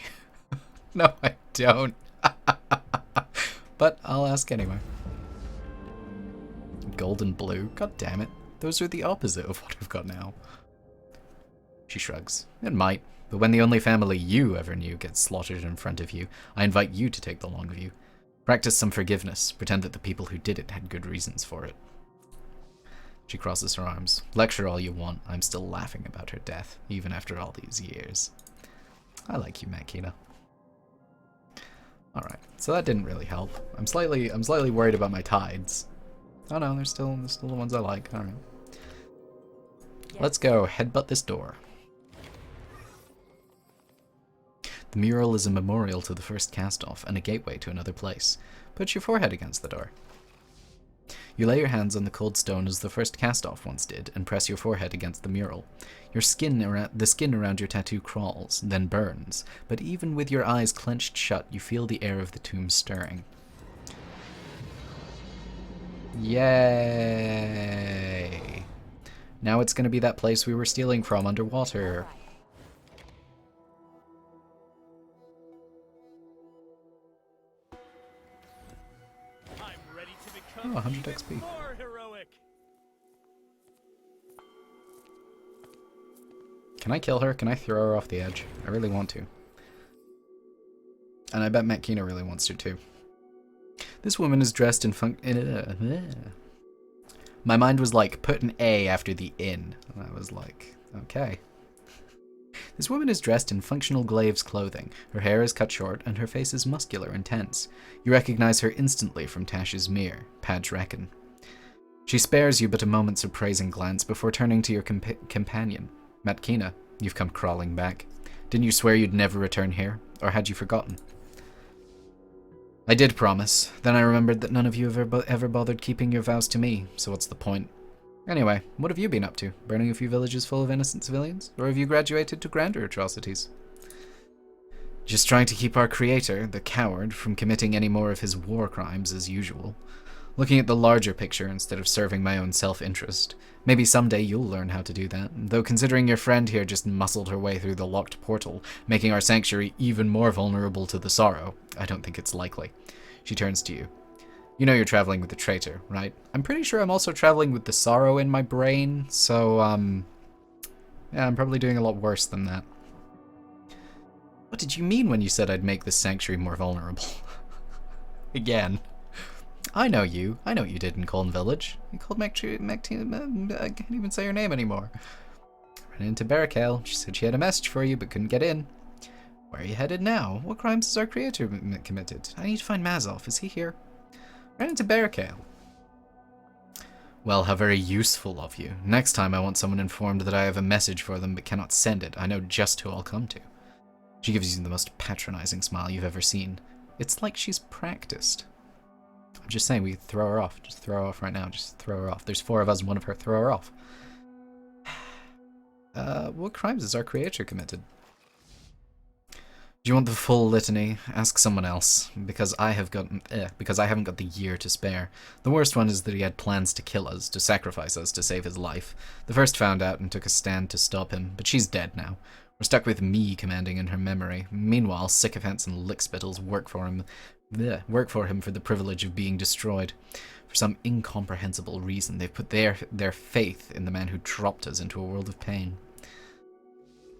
No, I don't. But I'll ask anyway. Gold and blue? God damn it. Those are the opposite of what I've got now. She shrugs. It might, but when the only family you ever knew gets slaughtered in front of you, I invite you to take the long view. Practice some forgiveness. Pretend that the people who did it had good reasons for it. She crosses her arms. Lecture all you want. I'm still laughing about her death, even after all these years. I like you, Makina. Alright, so that didn't really help. I'm slightly worried about my tides. Oh no, they're still the ones I like. Alright. Yes. Let's go headbutt this door. The mural is a memorial to the first cast-off and a gateway to another place. Put your forehead against the door. You lay your hands on the cold stone as the first cast-off once did, and press your forehead against the mural. The skin around your tattoo crawls, then burns, but even with your eyes clenched shut, you feel the air of the tomb stirring. Yay! Now it's going to be that place we were stealing from underwater. Oh, 100 XP. Can I kill her? Can I throw her off the edge? I really want to. And I bet Makina really wants to too. This woman is dressed in My mind was like, put an A after the in. And I was like, okay. This woman is dressed in functional glaive's clothing. Her hair is cut short, and her face is muscular and tense. You recognize her instantly from Tash's mirror, Padge Reckon. She spares you but a moment's appraising glance before turning to your companion. Matkina, you've come crawling back. Didn't you swear you'd never return here? Or had you forgotten? I did promise. Then I remembered that none of you have ever bothered keeping your vows to me, so what's the point? Anyway, what have you been up to? Burning a few villages full of innocent civilians? Or have you graduated to grander atrocities? Just trying to keep our creator, the coward, from committing any more of his war crimes as usual. Looking at the larger picture instead of serving my own self-interest. Maybe someday you'll learn how to do that, though considering your friend here just muscled her way through the locked portal, making our sanctuary even more vulnerable to the sorrow, I don't think it's likely. She turns to you. You know you're traveling with the traitor, right? I'm pretty sure I'm also traveling with the sorrow in my brain, so, yeah, I'm probably doing a lot worse than that. What did you mean when you said I'd make this sanctuary more vulnerable? Again. I know you. I know what you did in Colne Village. You called I can't even say her name anymore. Ran into Barakale. She said she had a message for you, but couldn't get in. Where are you headed now? What crimes has our creator committed? I need to find Mazov. Is he here? Ran into Barakale. Well, how very useful of you. Next time I want someone informed that I have a message for them but cannot send it, I know just who I'll come to. She gives you the most patronizing smile you've ever seen. It's like she's practiced. I'm just saying, we throw her off. Just throw her off right now. Just throw her off. There's 4 of us, one of her. Throw her off. What crimes has our creator committed? Do you want the full litany? Ask someone else, because I haven't got the year to spare. The worst one is that he had plans to kill us, to sacrifice us to save his life. The first found out and took a stand to stop him, but she's dead now. We're stuck with me commanding in her memory. Meanwhile, sycophants and lickspittles work for him for the privilege of being destroyed. For some incomprehensible reason, they've put their faith in the man who dropped us into a world of pain.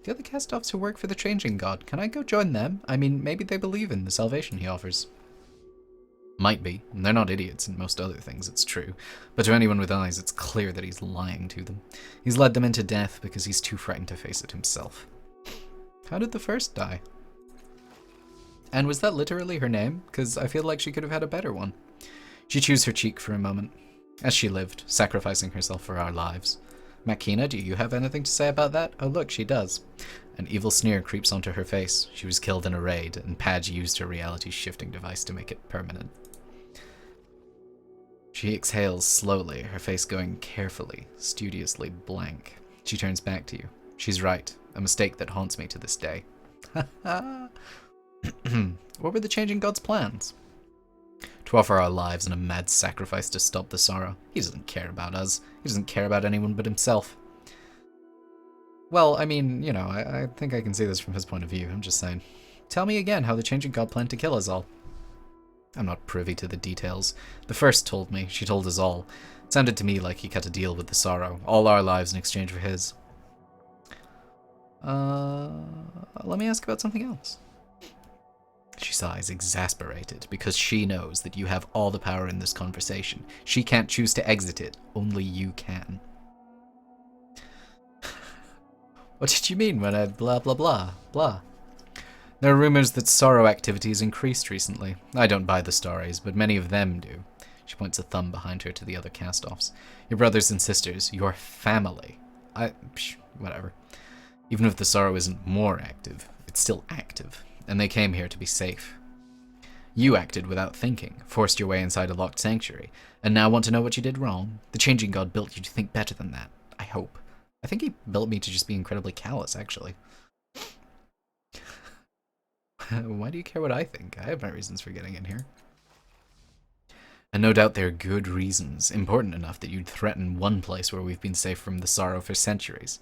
The other cast-offs who work for the Changing God, can I go join them? I mean, maybe they believe in the salvation he offers. Might be. They're not idiots in most other things, it's true. But to anyone with eyes, it's clear that he's lying to them. He's led them into death because he's too frightened to face it himself. How did the first die? And was that literally her name? Because I feel like she could have had a better one. She chews her cheek for a moment. As she lived, sacrificing herself for our lives. Makina, do you have anything to say about that? Oh look, she does. An evil sneer creeps onto her face. She was killed in a raid, and Padge used her reality shifting device to make it permanent. She exhales slowly, her face going carefully, studiously blank. She turns back to you. She's right, a mistake that haunts me to this day. What were the changing god's plans? To offer our lives in a mad sacrifice to stop the sorrow. He doesn't care about us. He doesn't care about anyone but himself. Well, I mean, you know, I think I can see this from his point of view. I'm just saying. Tell me again how the changing god planned to kill us all. I'm not privy to the details. The first told me. She told us all. It sounded to me like he cut a deal with the sorrow. All our lives in exchange for his. Let me ask about something else. She sighs, exasperated, because she knows that you have all the power in this conversation. She can't choose to exit it. Only you can. What did you mean when I blah blah blah blah? There are rumors that sorrow activity has increased recently. I don't buy the stories, but many of them do. She points a thumb behind her to the other cast-offs. Your brothers and sisters, your family. Whatever. Even if the sorrow isn't more active, it's still active, and they came here to be safe. You acted without thinking, forced your way inside a locked sanctuary, and now want to know what you did wrong? The changing god built you to think better than that, I hope. I think he built me to just be incredibly callous, actually. Why do you care what I think? I have my reasons for getting in here. And no doubt they're good reasons, important enough that you'd threaten one place where we've been safe from the sorrow for centuries.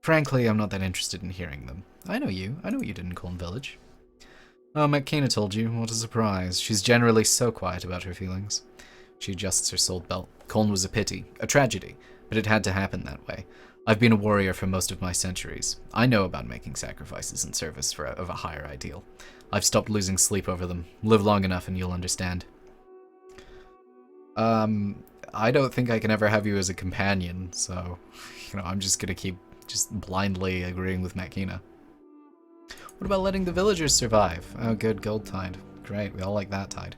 Frankly, I'm not that interested in hearing them. I know you did in Colne Village. Oh, Makina told you. What a surprise. She's generally so quiet about her feelings. She adjusts her soul belt. Colne was a pity, a tragedy, but it had to happen that way. I've been a warrior for most of my centuries. I know about making sacrifices in service of a higher ideal. I've stopped losing sleep over them. Live long enough and you'll understand. I don't think I can ever have you as a companion, so, I'm just gonna keep just blindly agreeing with Makina. What about letting the villagers survive? Oh, good, gold tide. Great, we all like that tide.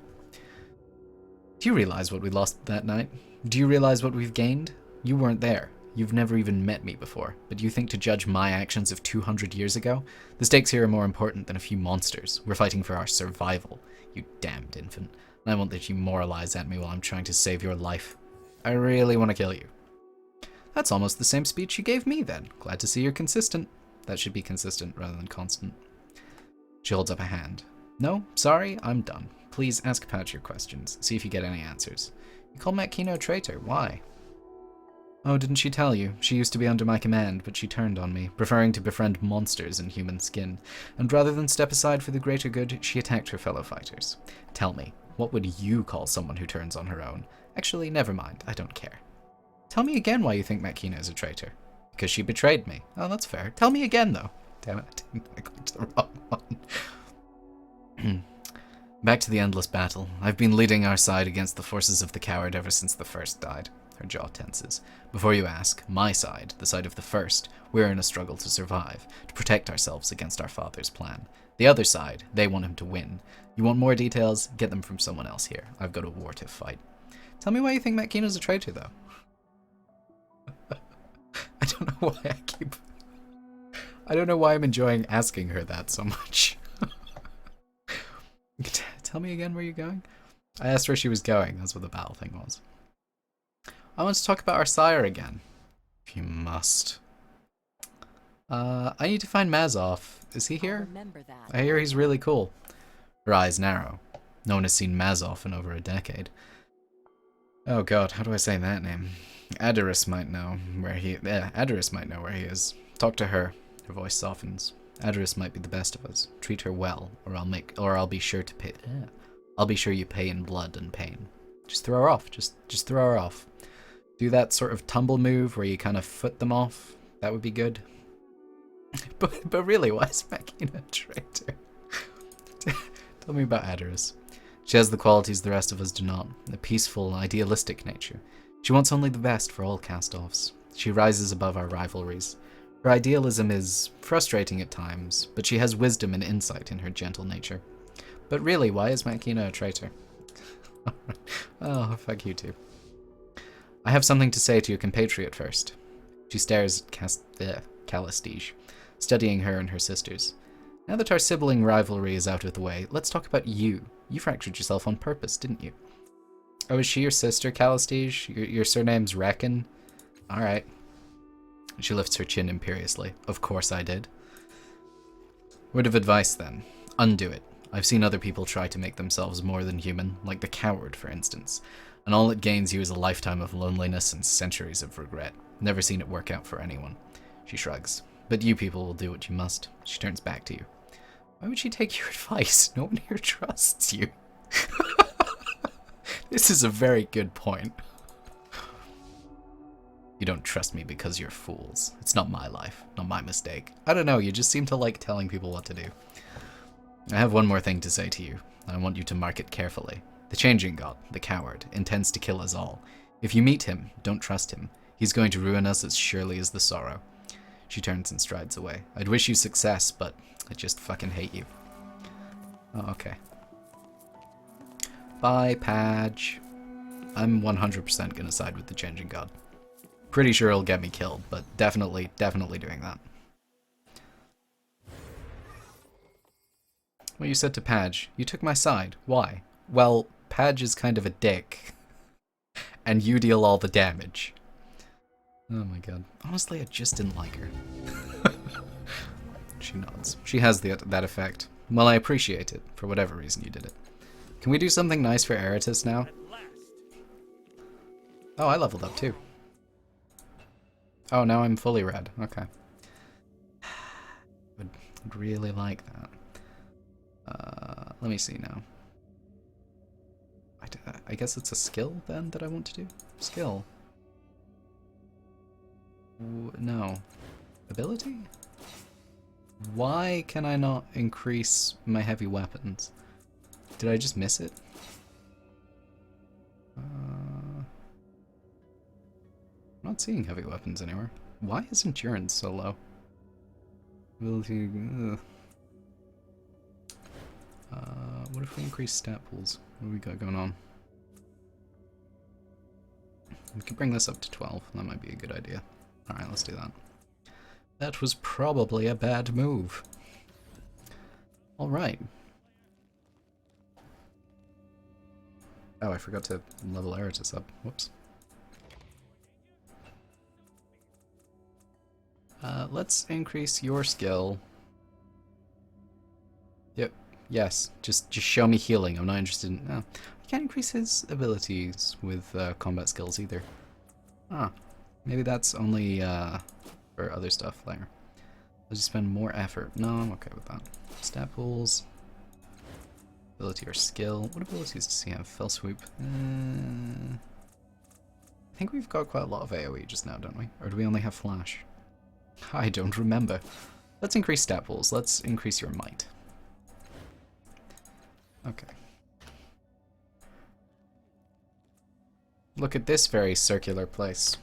Do you realize what we lost that night? Do you realize what we've gained? You weren't there. You've never even met me before, but you think to judge my actions of 200 years ago? The stakes here are more important than a few monsters. We're fighting for our survival, you damned infant. And I won't let you moralize at me while I'm trying to save your life. I really want to kill you. That's almost the same speech you gave me then. Glad to see you're consistent. That should be consistent rather than constant. She holds up a hand. No, sorry, I'm done. Please ask Patch your questions. See if you get any answers. You call Makina a traitor. Why? Oh, didn't she tell you? She used to be under my command, but she turned on me, preferring to befriend monsters in human skin. And rather than step aside for the greater good, she attacked her fellow fighters. Tell me, what would you call someone who turns on her own? Actually, never mind. I don't care. Tell me again why you think Makina is a traitor. Because she betrayed me. Oh, that's fair. Tell me again, though. Damn it, I clicked the wrong one. Back to the endless battle. I've been leading our side against the forces of the coward ever since the first died. Her jaw tenses. Before you ask, my side, the side of the first, we're in a struggle to survive, to protect ourselves against our father's plan. The other side, they want him to win. You want more details? Get them from someone else here. I've got a war to fight. Tell me why you think Makina's a traitor, though. I don't know why I don't know why I'm enjoying asking her that so much. Tell me again where you're going? I asked where she was going. That's what the battle thing was. I want to talk about our sire again. If you must. I need to find Mazov. Is he here? Remember that. I hear he's really cool. Her eyes narrow. No one has seen Mazov in over a decade. Oh god, how do I say that name? Adaris might know where he is. Talk to her. Her voice softens. Adaris might be the best of us. Treat her well, or I'll be sure to pay. I'll be sure you pay in blood and pain. Just throw her off. Just throw her off. Do that sort of tumble move where you kind of foot them off. That would be good. But really, why is Makina a traitor? Tell me about Adaris. She has the qualities the rest of us do not. A peaceful, idealistic nature. She wants only the best for all cast-offs. She rises above our rivalries. Her idealism is frustrating at times, but she has wisdom and insight in her gentle nature. But really, why is Makina a traitor? Oh, fuck you too. I have something to say to your compatriot first. She stares at Calistige, studying her and her sisters. Now that our sibling rivalry is out of the way, let's talk about you. You fractured yourself on purpose, didn't you? Oh, is she your sister, Calistige? Your surname's Reckon? Alright. She lifts her chin imperiously. Of course I did. Word of advice, then. Undo it. I've seen other people try to make themselves more than human, like the coward, for instance. And all it gains you is a lifetime of loneliness and centuries of regret. Never seen it work out for anyone. She shrugs. But you people will do what you must. She turns back to you. Why would she take your advice? No one here trusts you. This is a very good point. You don't trust me because you're fools. It's not my life, not my mistake. I don't know, you just seem to like telling people what to do. I have one more thing to say to you. I want you to mark it carefully. The Changing God, the coward, intends to kill us all. If you meet him, don't trust him. He's going to ruin us as surely as the sorrow. She turns and strides away. I'd wish you success, but I just fucking hate you. Oh, okay. Bye, Padge. I'm 100% gonna side with the Changing God. Pretty sure it'll get me killed, but definitely doing that. Well, you said to Padge, you took my side. Why? Well, Padge is kind of a dick. And you deal all the damage. Oh my god. Honestly, I just didn't like her. She nods. She has that effect. Well, I appreciate it, for whatever reason you did it. Can we do something nice for Eratus now? Oh, I leveled up too. Oh, now I'm fully red. Okay. Would really like that. Let me see now. I guess it's a skill then that I want to do? Skill. No. Ability? Why can I not increase my heavy weapons? Did I just miss it? I'm not seeing heavy weapons anywhere. Why is endurance so low? Ability. What if we increase stat pools? What do we got going on? We could bring this up to 12. That might be a good idea. Alright, let's do that. That was probably a bad move. Alright. Oh, I forgot to level Eratus up. Whoops. Let's increase your skill. Yep. Yes. Just show me healing. I'm not interested in... No. I can't increase his abilities with combat skills either. Ah. Maybe that's only for other stuff later. I'll just spend more effort. No, I'm okay with that. Stat pools. Ability or skill. What abilities does he have? Fell swoop. I think we've got quite a lot of AoE just now, don't we? Or do we only have flash? I don't remember. Let's increase stat pools. Let's increase your might. Okay. Look at this very circular place.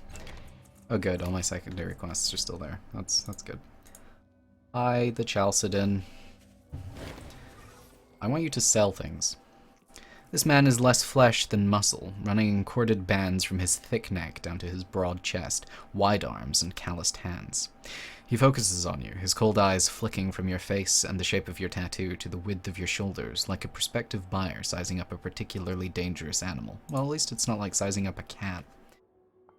Oh good, all my secondary quests are still there. That's good. Hi, the Chalcedon. I want you to sell things. This man is less flesh than muscle, running in corded bands from his thick neck down to his broad chest, wide arms, and calloused hands. He focuses on you, his cold eyes flicking from your face and the shape of your tattoo to the width of your shoulders, like a prospective buyer sizing up a particularly dangerous animal. Well, at least it's not like sizing up a cat.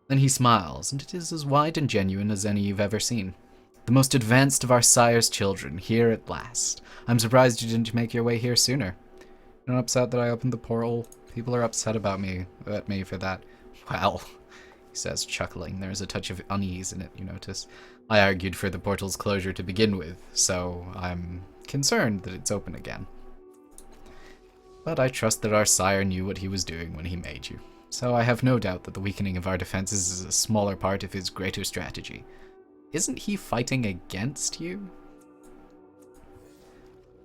Then he smiles, and it is as wide and genuine as any you've ever seen. The most advanced of our sire's children, here at last. I'm surprised you didn't make your way here sooner. You're not upset that I opened the portal? People are upset at me for that. Well, he says, chuckling. There is a touch of unease in it, you notice. I argued for the portal's closure to begin with, so I'm concerned that it's open again. But I trust that our sire knew what he was doing when he made you. So I have no doubt that the weakening of our defenses is a smaller part of his greater strategy. Isn't he fighting against you?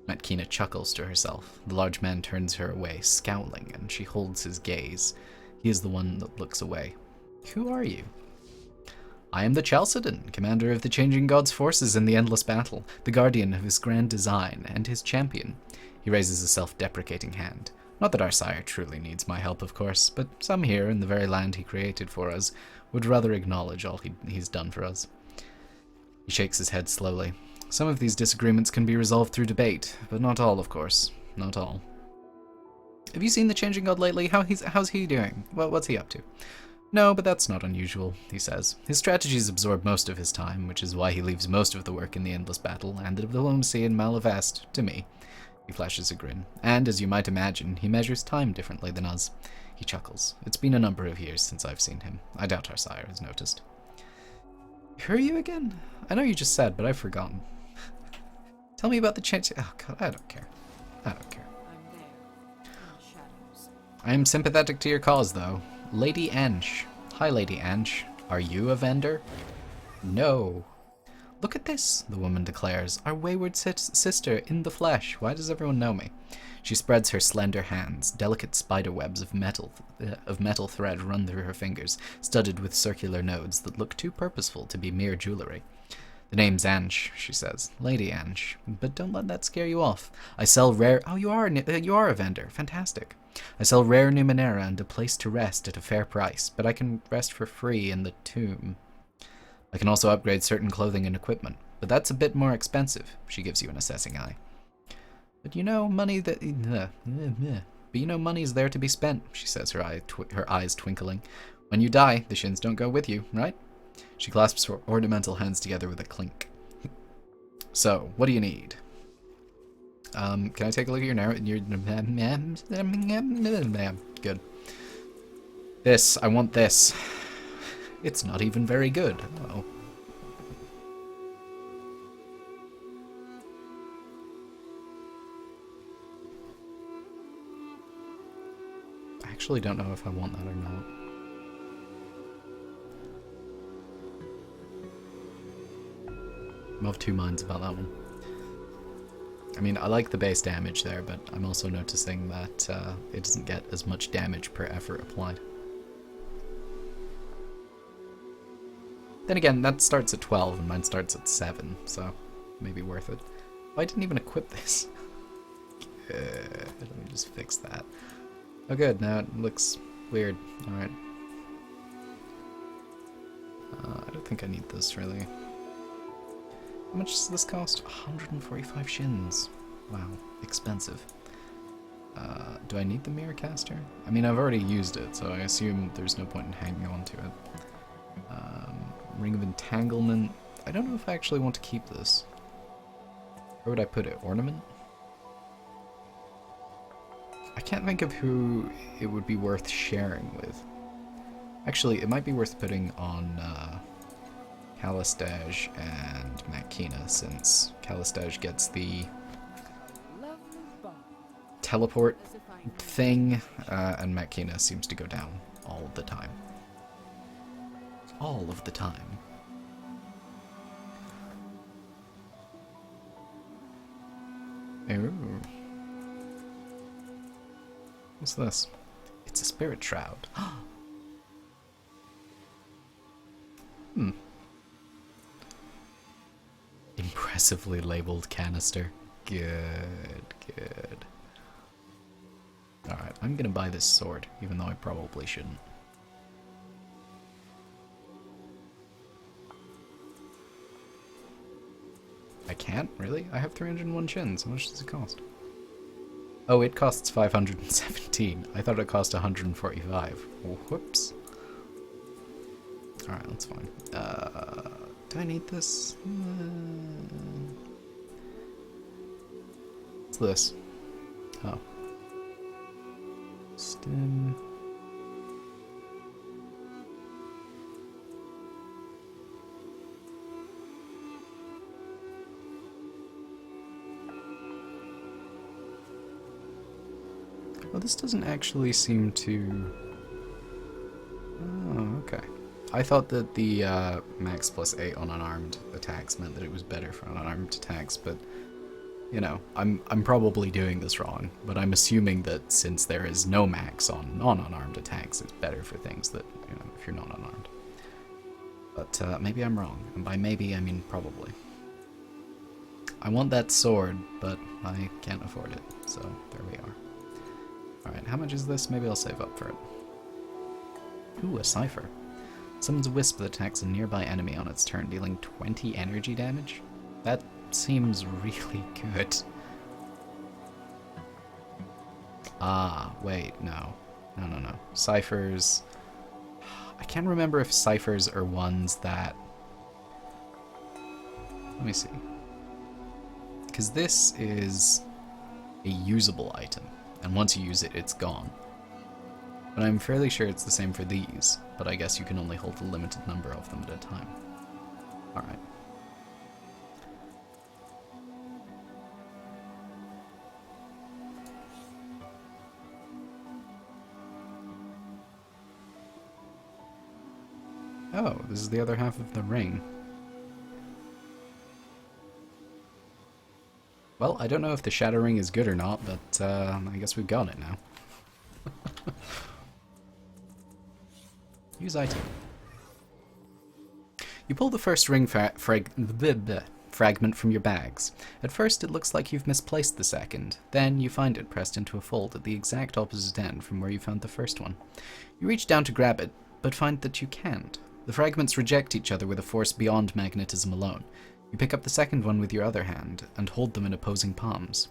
Matkina chuckles to herself. The large man turns her away, scowling, and she holds his gaze. He is the one that looks away. Who are you? I am the Chalcedon, commander of the Changing God's forces in the endless battle, the guardian of his grand design, and his champion. He raises a self-deprecating hand. Not that our sire truly needs my help, of course, but some here in the very land he created for us would rather acknowledge all he's done for us. He shakes his head slowly. Some of these disagreements can be resolved through debate, but not all, of course. Not all. Have you seen the Changing God lately? How's he doing? Well, what's he up to? No, but that's not unusual, he says. His strategies absorb most of his time, which is why he leaves most of the work in the endless battle and the diplomacy in Miel Avest to me. He flashes a grin. And, as you might imagine, he measures time differently than us. He chuckles. It's been a number of years since I've seen him. I doubt our sire has noticed. Who are you again? I know you just said, but I've forgotten. Tell me about the change. Oh, God, I don't care. I don't care. I'm there, in the shadows. I am sympathetic to your cause, though. Lady Ansh. Hi, Lady Ansh. Are you a vendor? No. Look at this, the woman declares. Our wayward sister in the flesh. Why does everyone know me? She spreads her slender hands. Delicate spider webs of metal thread run through her fingers, studded with circular nodes that look too purposeful to be mere jewelry. The name's Ansh, she says. Lady Ansh. But don't let that scare you off. I sell rare... Oh, you are a vendor. Fantastic. I sell rare Numenera and a place to rest at a fair price, but I can rest for free in the tomb. I can also upgrade certain clothing and equipment, but that's a bit more expensive. She gives you an assessing eye. But you know, money's there to be spent, she says, her eyes twinkling. When you die, the shins don't go with you, right? She clasps her ornamental hands together with a clink. So, what do you need? Can I take a look at your Good. This, I want this. It's not even very good. Oh. I actually don't know if I want that or not. I'm of two minds about that one. I mean, I like the base damage there, but I'm also noticing that it doesn't get as much damage per effort applied. Then again, that starts at 12 and mine starts at 7, so maybe worth it. Oh, I didn't even equip this. Let me just fix that. Oh good, now it looks weird. Alright. I don't think I need this, really. How much does this cost? 145 shins. Wow, expensive. Do I need the mirror caster? I mean, I've already used it, so I assume there's no point in hanging on to it. Ring of Entanglement. I don't know if I actually want to keep this. Where would I put it? Ornament? I can't think of who it would be worth sharing with. Actually, it might be worth putting on Calistage and Makina, since Calistage gets the teleport thing, and Makina seems to go down all the time. All of the time. Ooh. What's this? It's a spirit shroud. Impressively labeled canister. Good, good. Alright, I'm gonna buy this sword, even though I probably shouldn't. I can't? Really? I have 301 shins. How much does it cost? Oh, it costs 517. I thought it cost 145. Whoops. Alright, that's fine. Do I need this? What's this? Oh. Stim. Well, this doesn't actually seem to... Oh, okay. I thought that the max +8 on unarmed attacks meant that it was better for unarmed attacks, but, you know, I'm probably doing this wrong, but I'm assuming that since there is no max on non-unarmed attacks, it's better for things that, you know, if you're not unarmed. But maybe I'm wrong, and by maybe I mean probably. I want that sword, but I can't afford it, so there we are. Alright, how much is this? Maybe I'll save up for it. Ooh, a cipher. Summons a wisp that attacks a nearby enemy on its turn, dealing 20 energy damage? That seems really good. Ah, wait, no. No. Ciphers... I can't remember if ciphers are ones that... Let me see. Because this is a usable item, and once you use it, it's gone. But I'm fairly sure it's the same for these, but I guess you can only hold a limited number of them at a time. Alright. Oh, this is the other half of the ring. Well, I don't know if the Shadow Ring is good or not, but I guess we've got it now. Use item. You pull the first ring fragment from your bags. At first it looks like you've misplaced the second, then you find it pressed into a fold at the exact opposite end from where you found the first one. You reach down to grab it, but find that you can't. The fragments reject each other with a force beyond magnetism alone. You pick up the second one with your other hand, and hold them in opposing palms.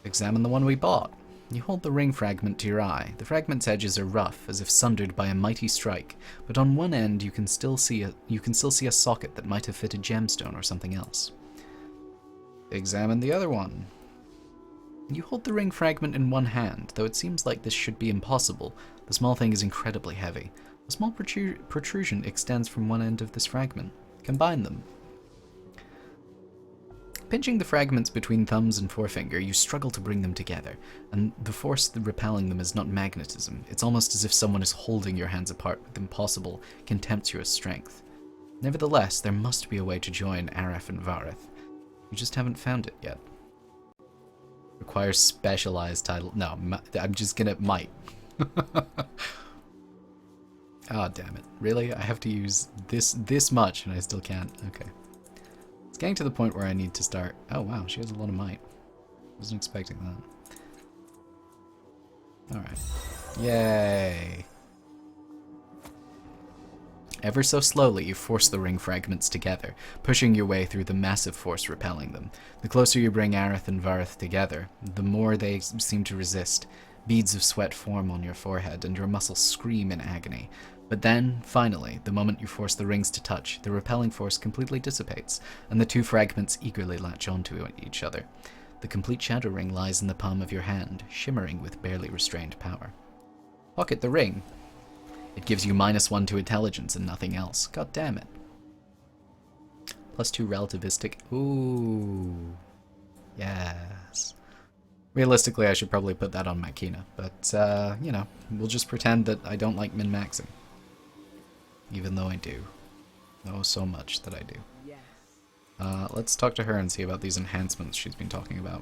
Examine the one we bought. You hold the ring fragment to your eye. The fragment's edges are rough, as if sundered by a mighty strike, but on one end you can still see a socket that might have fit a gemstone or something else. Examine the other one. You hold the ring fragment in one hand, though it seems like this should be impossible. The small thing is incredibly heavy. A small protrusion extends from one end of this fragment. Combine them. Pinching the fragments between thumbs and forefinger, you struggle to bring them together, and the force repelling them is not magnetism. It's almost as if someone is holding your hands apart with impossible, contemptuous strength. Nevertheless, there must be a way to join Araf and Vareth. You just haven't found it yet. Requires specialized title. No, I'm just gonna might. Ah, damn it. Really? I have to use this much and I still can't? Okay. It's getting to the point where I need to start... Oh wow, she has a lot of might. Wasn't expecting that. Alright. Yay! Ever so slowly, you force the ring fragments together, pushing your way through the massive force repelling them. The closer you bring Areth and Vareth together, the more they seem to resist. Beads of sweat form on your forehead, and your muscles scream in agony. But then, finally, the moment you force the rings to touch, the repelling force completely dissipates, and the two fragments eagerly latch onto each other. The complete Shadow Ring lies in the palm of your hand, shimmering with barely restrained power. Pocket the ring. It gives you -1 to intelligence and nothing else. God damn it. +2 relativistic. Ooh. Yes. Realistically, I should probably put that on Makina, but, you know, we'll just pretend that I don't like min-maxing. Even though I do. Oh, so much that I do. Let's talk to her and see about these enhancements she's been talking about.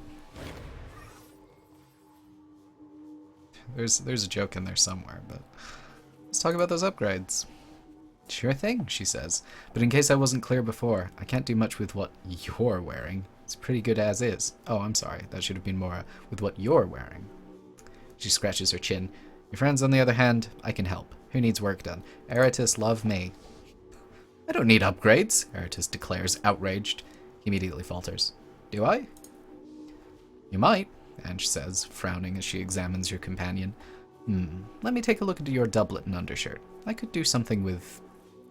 There's a joke in there somewhere, but let's talk about those upgrades. Sure thing, she says. But in case I wasn't clear before, I can't do much with what you're wearing. It's pretty good as is. Oh, I'm sorry. That should have been more with what you're wearing. She scratches her chin. Your friends, on the other hand, I can help. Who needs work done? Eratus, love me. I don't need upgrades, Eratus declares, outraged. He immediately falters. Do I? You might, Ange says, frowning as she examines your companion. Let me take a look into your doublet and undershirt. I could do something with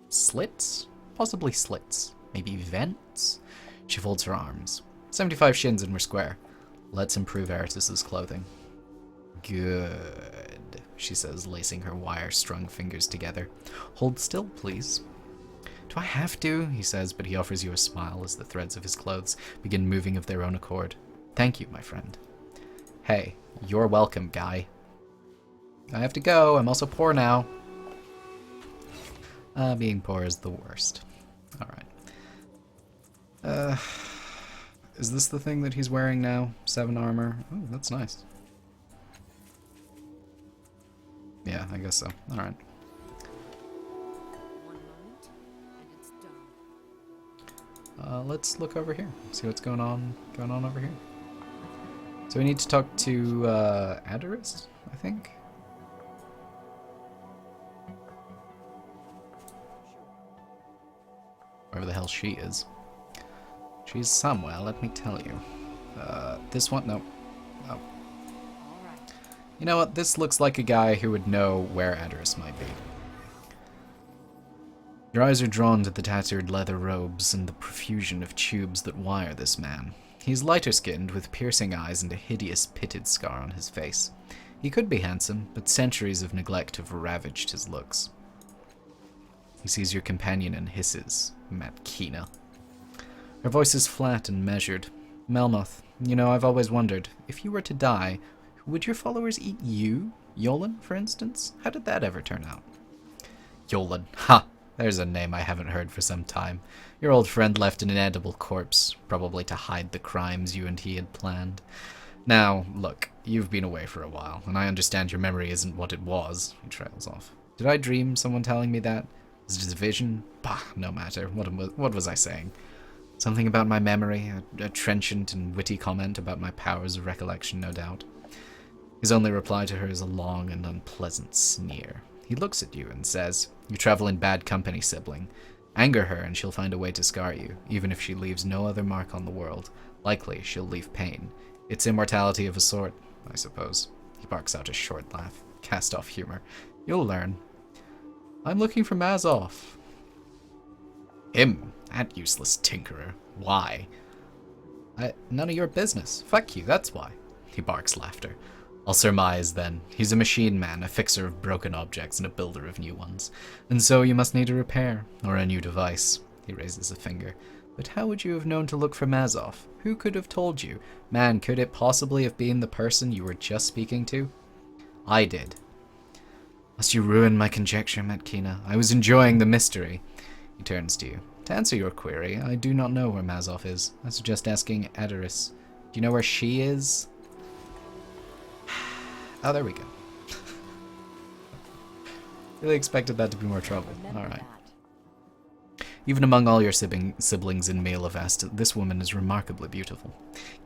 slits? Possibly slits. Maybe vents? She folds her arms. 75 shins and we're square. Let's improve Eratus's clothing. Good, she says, lacing her wire-strung fingers together. Hold still, please. Do I have to? He says, but he offers you a smile as the threads of his clothes begin moving of their own accord. Thank you, my friend. Hey, you're welcome, guy. I have to go. I'm also poor now. Being poor is the worst. Alright. Is this the thing that he's wearing now? 7 armor? Oh, that's nice. Yeah, I guess so. Alright. One moment, and it's done. Let's look over here. See what's going on over here. So we need to talk to Adaris, I think. Wherever the hell she is. She's somewhere, let me tell you. This one? No. Oh. You know what? This looks like a guy who would know where Adaris might be. Your eyes are drawn to the tattered leather robes and the profusion of tubes that wire this man. He's lighter-skinned, with piercing eyes and a hideous pitted scar on his face. He could be handsome, but centuries of neglect have ravaged his looks. He sees your companion and hisses, Matkina. Her voice is flat and measured. Melmoth, you know, I've always wondered, if you were to die, would your followers eat you? Yolan, for instance? How did that ever turn out? Yolan, ha! There's a name I haven't heard for some time. Your old friend left an inedible corpse, probably to hide the crimes you and he had planned. Now, look, you've been away for a while, and I understand your memory isn't what it was. He trails off. Did I dream someone telling me that? Was it a vision? Bah, no matter. What was I saying? Something about my memory, a trenchant and witty comment about my powers of recollection, no doubt. His only reply to her is a long and unpleasant sneer. He looks at you and says, "You travel in bad company, sibling. Anger her and she'll find a way to scar you, even if she leaves no other mark on the world. Likely she'll leave pain. It's immortality of a sort, I suppose." He barks out a short laugh. Cast off humor. You'll learn. I'm looking for Mazov. Him? That useless tinkerer. Why? None of your business. Fuck you, that's why. He barks laughter. I'll surmise, then. He's a machine man, a fixer of broken objects and a builder of new ones. And so you must need a repair, or a new device. He raises a finger. But how would you have known to look for Mazov? Who could have told you? Man, could it possibly have been the person you were just speaking to? I did. Must you ruin my conjecture, Matkina? I was enjoying the mystery. He turns to you. To answer your query, I do not know where Mazov is. I suggest asking Adaris. Do you know where she is? Oh, there we go. Really expected that to be more trouble. Alright. Even among all your siblings in Miel Avest, this woman is remarkably beautiful.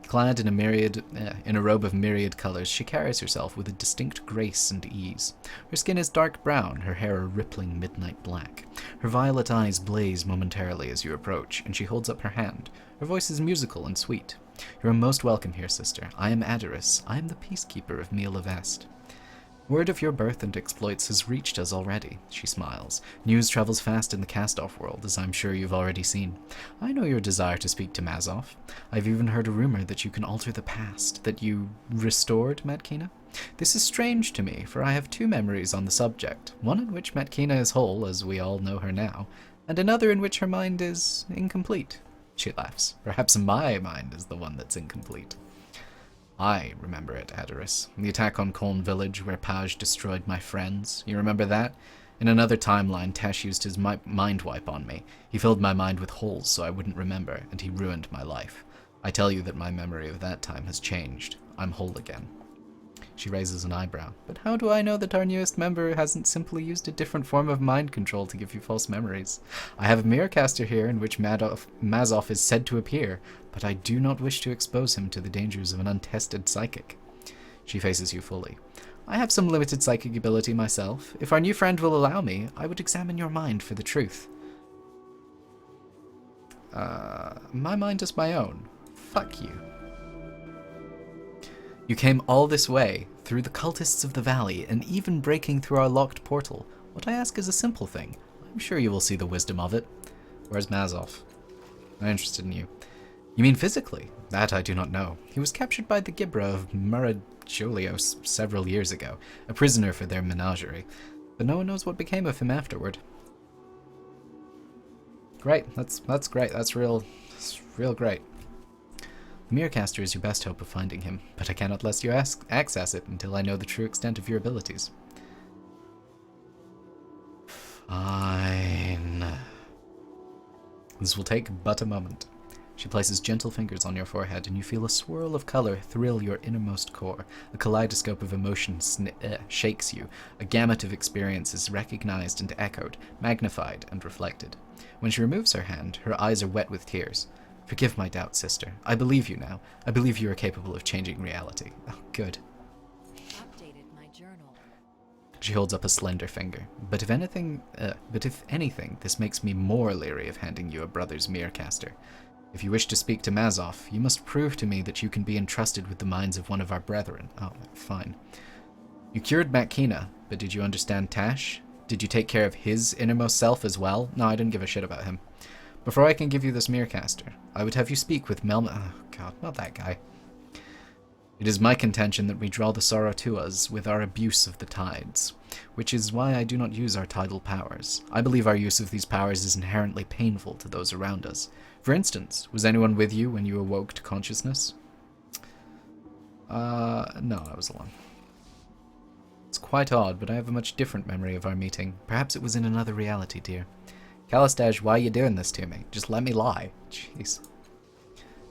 Clad in a robe of myriad colors, she carries herself with a distinct grace and ease. Her skin is dark brown, her hair a rippling midnight black. Her violet eyes blaze momentarily as you approach, and she holds up her hand. Her voice is musical and sweet. You are most welcome here, sister. I am Adaris. I am the peacekeeper of Miel Avest. Word of your birth and exploits has reached us already, she smiles. News travels fast in the cast-off world, as I'm sure you've already seen. I know your desire to speak to Mazov. I've even heard a rumor that you can alter the past, that you restored Matkina. This is strange to me, for I have two memories on the subject, one in which Matkina is whole, as we all know her now, and another in which her mind is incomplete. She laughs. Perhaps my mind is the one that's incomplete. I remember it, Adaris. The attack on Colne Village, where Paj destroyed my friends. You remember that? In another timeline, Tesh used his mind wipe on me. He filled my mind with holes so I wouldn't remember, and he ruined my life. I tell you that my memory of that time has changed. I'm whole again. She raises an eyebrow. But how do I know that our newest member hasn't simply used a different form of mind control to give you false memories? I have a mirrorcaster here in which Mazov is said to appear, but I do not wish to expose him to the dangers of an untested psychic. She faces you fully. I have some limited psychic ability myself. If our new friend will allow me, I would examine your mind for the truth. My mind is my own. Fuck you. You came all this way, through the cultists of the valley, and even breaking through our locked portal. What I ask is a simple thing. I'm sure you will see the wisdom of it. Where's Mazov? I'm interested in you. You mean physically? That I do not know. He was captured by the Gibra of Marajolios several years ago, a prisoner for their menagerie, but no one knows what became of him afterward. Great, that's great. That's real great. The Mirrorcaster is your best hope of finding him, but I cannot let you access it until I know the true extent of your abilities. Fine. This will take but a moment. She places gentle fingers on your forehead, and you feel a swirl of color thrill your innermost core. A kaleidoscope of emotion shakes you. A gamut of experiences recognized and echoed, magnified and reflected. When she removes her hand, her eyes are wet with tears. Forgive my doubt, sister. I believe you now. I believe you are capable of changing reality. Oh, good. Updated my journal. She holds up a slender finger. But if anything, this makes me more leery of handing you a brother's Mirrorcaster. If you wish to speak to Mazov, you must prove to me that you can be entrusted with the minds of one of our brethren. Oh, fine. You cured Makina, but did you understand Tash? Did you take care of his innermost self as well? No, I didn't give a shit about him. Before I can give you this Mirrorcaster, I would have you speak with Oh, God, not that guy. It is my contention that we draw the sorrow to us with our abuse of the tides, which is why I do not use our tidal powers. I believe our use of these powers is inherently painful to those around us. For instance, was anyone with you when you awoke to consciousness? No, I was alone. It's quite odd, but I have a much different memory of our meeting. Perhaps it was in another reality, dear. Calistash, why are you doing this to me? Just let me lie. Jeez.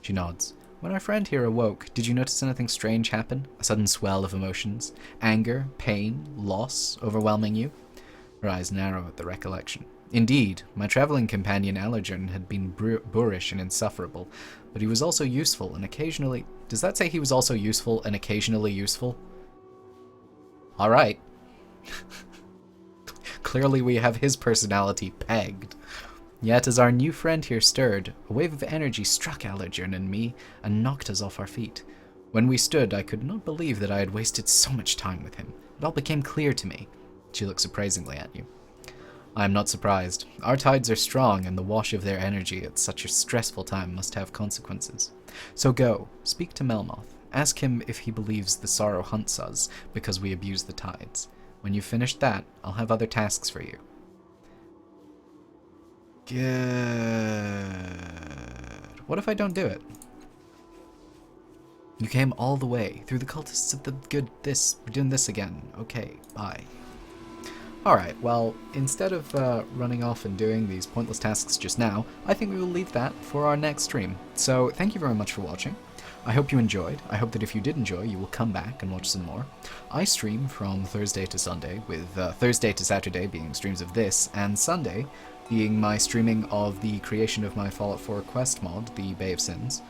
She nods. When our friend here awoke, did you notice anything strange happen? A sudden swell of emotions? Anger, pain, loss overwhelming you? Her eyes narrow at the recollection. Indeed, my traveling companion Allergen had been boorish and insufferable, but he was also useful and occasionally... Does that say he was also useful and occasionally useful? Alright. Clearly we have his personality pegged. Yet as our new friend here stirred, a wave of energy struck Allergen and me and knocked us off our feet. When we stood, I could not believe that I had wasted so much time with him. It all became clear to me. She looks appraisingly at you. I am not surprised. Our tides are strong, and the wash of their energy at such a stressful time must have consequences. So go, speak to Melmoth. Ask him if he believes the sorrow hunts us because we abuse the tides. When you've finished that, I'll have other tasks for you. Good. What if I don't do it? You came all the way, through the cultists of the good we're doing this again. Okay, bye. Alright, well, instead of running off and doing these pointless tasks just now, I think we will leave that for our next stream. So, thank you very much for watching. I hope you enjoyed. I hope that if you did enjoy, you will come back and watch some more. I stream from Thursday to Sunday, with Thursday to Saturday being streams of this, and Sunday being my streaming of the creation of my Fallout 4 quest mod, the Bay of Sins.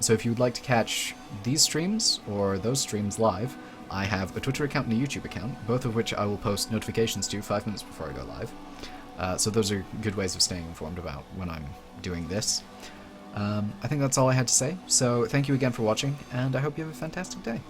So if you would like to catch these streams, or those streams live, I have a Twitter account and a YouTube account, both of which I will post notifications to 5 minutes before I go live. So those are good ways of staying informed about when I'm doing this. I think that's all I had to say, so thank you again for watching, and I hope you have a fantastic day.